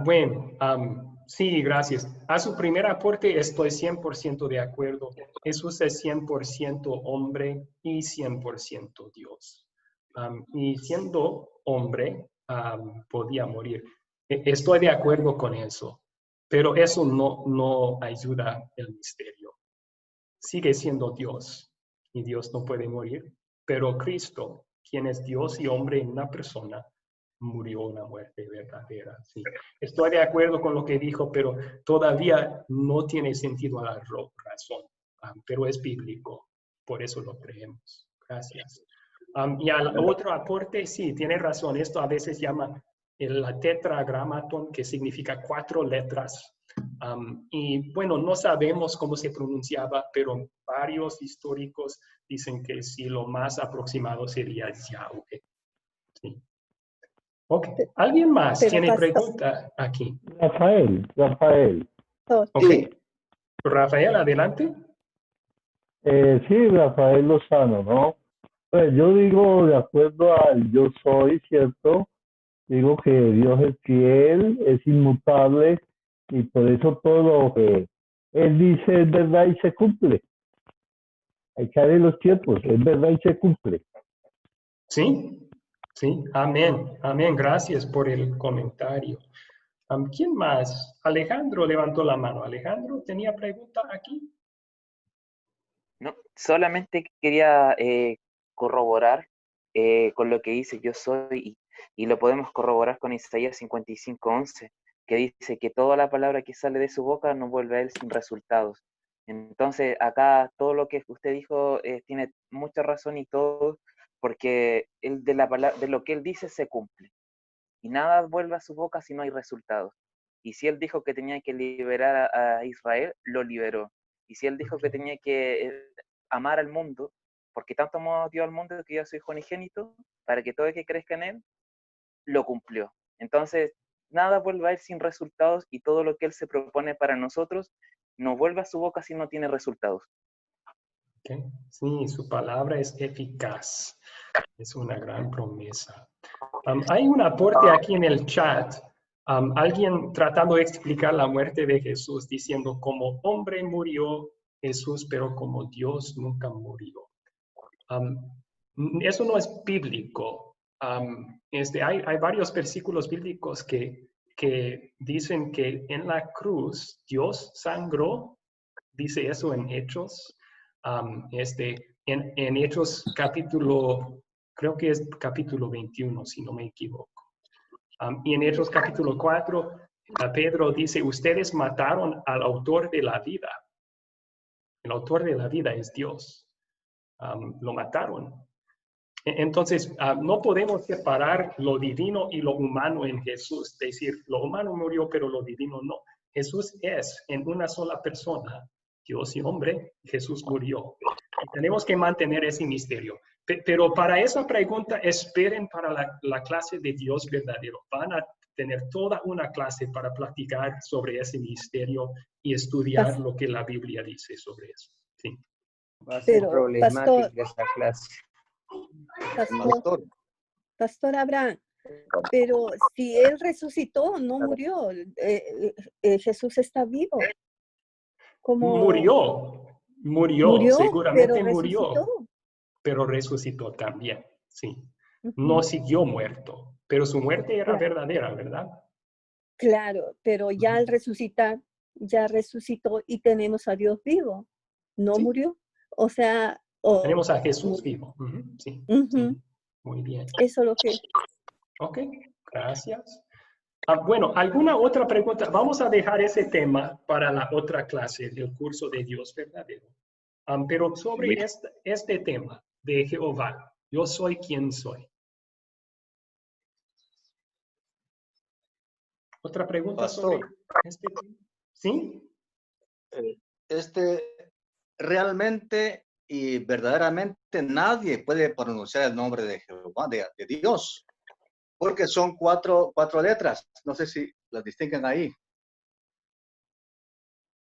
Bueno, sí, gracias. A su primer aporte estoy 100% de acuerdo. Jesús es 100% hombre y 100% Dios. Y siendo hombre, podía morir. Estoy de acuerdo con eso, pero eso no ayuda el misterio. Sigue siendo Dios y Dios no puede morir, pero Cristo, quien es Dios y hombre en una persona, murió una muerte verdadera. Sí. Estoy de acuerdo con lo que dijo, pero todavía no tiene sentido a la razón, pero es bíblico, por eso lo creemos. Gracias. Y al otro aporte, sí, tiene razón, esto a veces llama el tetragramatón, que significa 4 letras. Y bueno, no sabemos cómo se pronunciaba, pero varios históricos dicen que sí, lo más aproximado sería Yahweh. Sí. Ok, ¿alguien más tiene pregunta aquí? Rafael. Ok. Rafael, adelante. Sí, Rafael Lozano, ¿no? Pues yo digo, de acuerdo al yo soy, ¿cierto? Digo que Dios es fiel, es inmutable, y por eso todo lo que Él dice es verdad y se cumple. Hay que darle los tiempos, es verdad y se cumple. Sí, sí, amén, amén. Gracias por el comentario. ¿Quién más? Alejandro levantó la mano. Alejandro, ¿tenía pregunta aquí? No, solamente quería corroborar con lo que dice yo soy, y lo podemos corroborar con Isaías 55:11, que dice que toda la palabra que sale de su boca no vuelve a él sin resultados. Entonces, acá todo lo que usted dijo tiene mucha razón y todo, porque él de lo que él dice se cumple. Y nada vuelve a su boca si no hay resultados. Y si él dijo que tenía que liberar a Israel, lo liberó. Y si él dijo que tenía que amar al mundo, porque tanto amó Dios al mundo que dio a su hijo unigénito, para que todo el que crezca en él, lo cumplió. Entonces, nada vuelve a él sin resultados, y todo lo que él se propone para nosotros no vuelve a su boca si no tiene resultados. Okay. Sí, su palabra es eficaz. Es una gran promesa. Hay un aporte aquí en el chat. Alguien tratando de explicar la muerte de Jesús, diciendo como hombre murió Jesús, pero como Dios nunca murió. Eso no es bíblico. Hay varios versículos bíblicos que dicen que en la cruz Dios sangró. Dice eso en Hechos. En Hechos capítulo, creo que es capítulo 21, si no me equivoco. Y en Hechos capítulo 4, Pedro dice, ustedes mataron al autor de la vida. El autor de la vida es Dios. Lo mataron. Entonces, no podemos separar lo divino y lo humano en Jesús. Es decir, lo humano murió, pero lo divino no. Jesús es en una sola persona, Dios y hombre. Jesús murió. Y tenemos que mantener ese misterio. Pero para esa pregunta, esperen para la clase de Dios verdadero. Van a tener toda una clase para platicar sobre ese misterio y estudiar lo que la Biblia dice sobre eso. Sí. Va a ser Pero, problemática pastor, esa clase. pastor, pastor Abraham, pero si él resucitó, no murió. Jesús está vivo. Como Murió, seguramente pero murió, resucitó. pero resucitó también, sí. No siguió muerto, pero su muerte era verdadera, ¿verdad? Claro, pero ya al resucitar, ya resucitó y tenemos a Dios vivo. No murió. O sea, Tenemos a Jesús vivo. Sí, sí, muy bien. Eso es lo que... Ok, gracias. Bueno, ¿alguna otra pregunta? Vamos a dejar ese tema para la otra clase del curso de Dios verdadero. Pero sobre este tema de Jehová, yo soy quien soy. ¿Otra pregunta sobre este tema? ¿Sí? Realmente y verdaderamente nadie puede pronunciar el nombre de Jehová, de Dios, porque son cuatro letras. No sé si las distinguen ahí.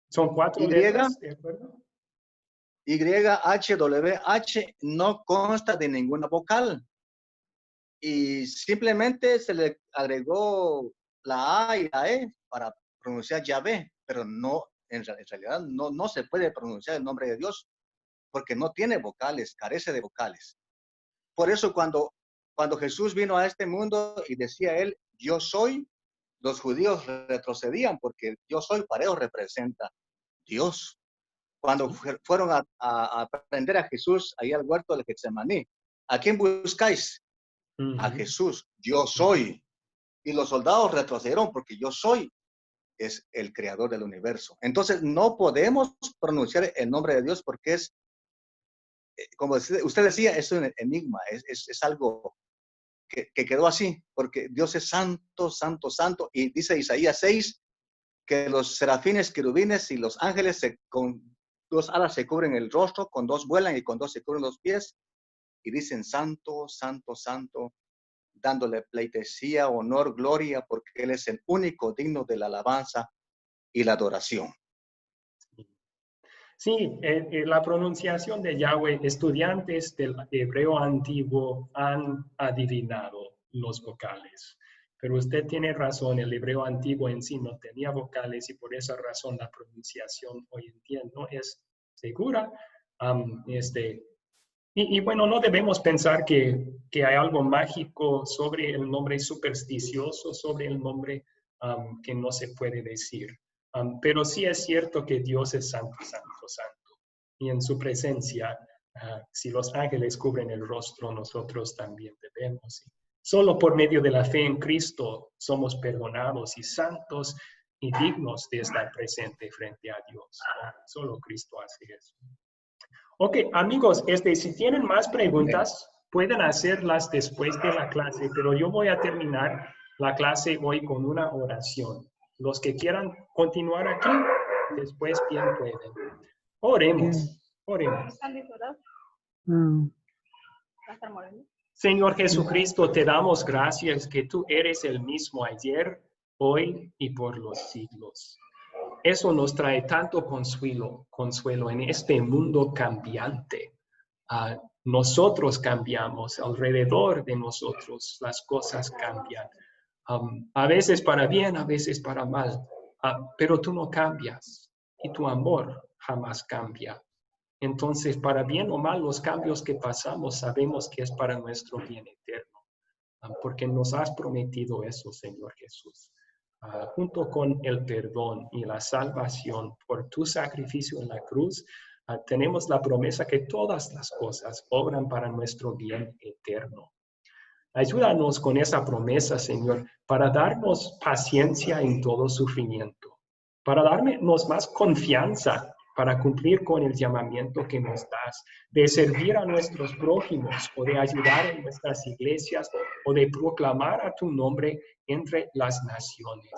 Son 4 letras, ¿de acuerdo? YHWH no consta de ninguna vocal. Y simplemente se le agregó la A y la E para pronunciar Yahvé, pero no, en realidad no se puede pronunciar el nombre de Dios porque no tiene vocales, carece de vocales. Por eso cuando Jesús vino a este mundo y decía él, yo soy, los judíos retrocedían porque yo soy para ellos representa Dios. Cuando fueron a aprender a Jesús ahí al huerto del Getsemaní, ¿a quién buscáis? A Jesús, yo soy. Y los soldados retrocedieron porque yo soy es el creador del universo. Entonces no podemos pronunciar el nombre de Dios porque es, como usted decía, es un enigma, es algo que quedó así, porque Dios es santo, santo, santo. Y dice Isaías 6 que los serafines, querubines y los ángeles con 2 alas se cubren el rostro, con 2 vuelan y con 2 se cubren los pies. Y dicen santo, santo, santo, dándole pleitesía, honor, gloria, porque Él es el único digno de la alabanza y la adoración. Sí, la pronunciación de Yahweh, estudiantes del hebreo antiguo han adivinado los vocales. Pero usted tiene razón, el hebreo antiguo en sí no tenía vocales y por esa razón la pronunciación hoy en día no es segura. Y bueno, no debemos pensar que hay algo mágico sobre el nombre, supersticioso sobre el nombre que no se puede decir. Pero sí es cierto que Dios es santo, santo, santo. Y en su presencia, si los ángeles cubren el rostro, nosotros también debemos. Solo por medio de la fe en Cristo somos perdonados y santos y dignos de estar presente frente a Dios. Solo Cristo hace eso. Ok, amigos, si tienen más preguntas, pueden hacerlas después de la clase, pero yo voy a terminar la clase hoy con una oración. Los que quieran continuar aquí, después bien pueden. Oremos, oremos. Señor Jesucristo, te damos gracias que tú eres el mismo ayer, hoy y por los siglos. Eso nos trae tanto consuelo en este mundo cambiante. Nosotros cambiamos, alrededor de nosotros las cosas cambian. A veces para bien, a veces para mal. Pero tú no cambias y tu amor jamás cambia. Entonces, para bien o mal, los cambios que pasamos sabemos que es para nuestro bien eterno. Porque nos has prometido eso, Señor Jesús. Junto con el perdón y la salvación por tu sacrificio en la cruz, tenemos la promesa que todas las cosas obran para nuestro bien eterno. Ayúdanos con esa promesa, Señor, para darnos paciencia en todo sufrimiento, para darnos más confianza para cumplir con el llamamiento que nos das, de servir a nuestros prójimos o de ayudar en nuestras iglesias o de proclamar a tu nombre entre las naciones.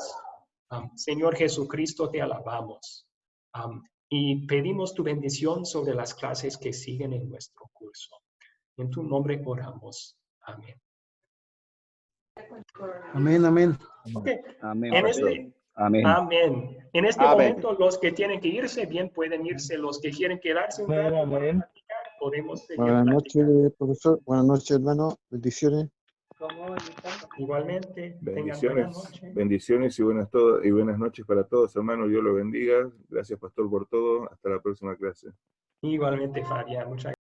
Señor Jesucristo, te alabamos y pedimos tu bendición sobre las clases que siguen en nuestro curso. En tu nombre oramos. Amén. Amén, amén. Okay. Amén, Amén. amén. En este Amén. momento, los que tienen que irse, bien pueden irse. Los que quieren quedarse un rato, Amén. podemos seguir Buenas platicando. noches, profesor. Buenas noches, hermano. Bendiciones. Igualmente, tengan buenas Bendiciones, noches. bendiciones y buenas noches para todos, hermanos. Dios los bendiga. Gracias, pastor, por todo. Hasta la próxima clase. Igualmente, Fabián, muchas gracias.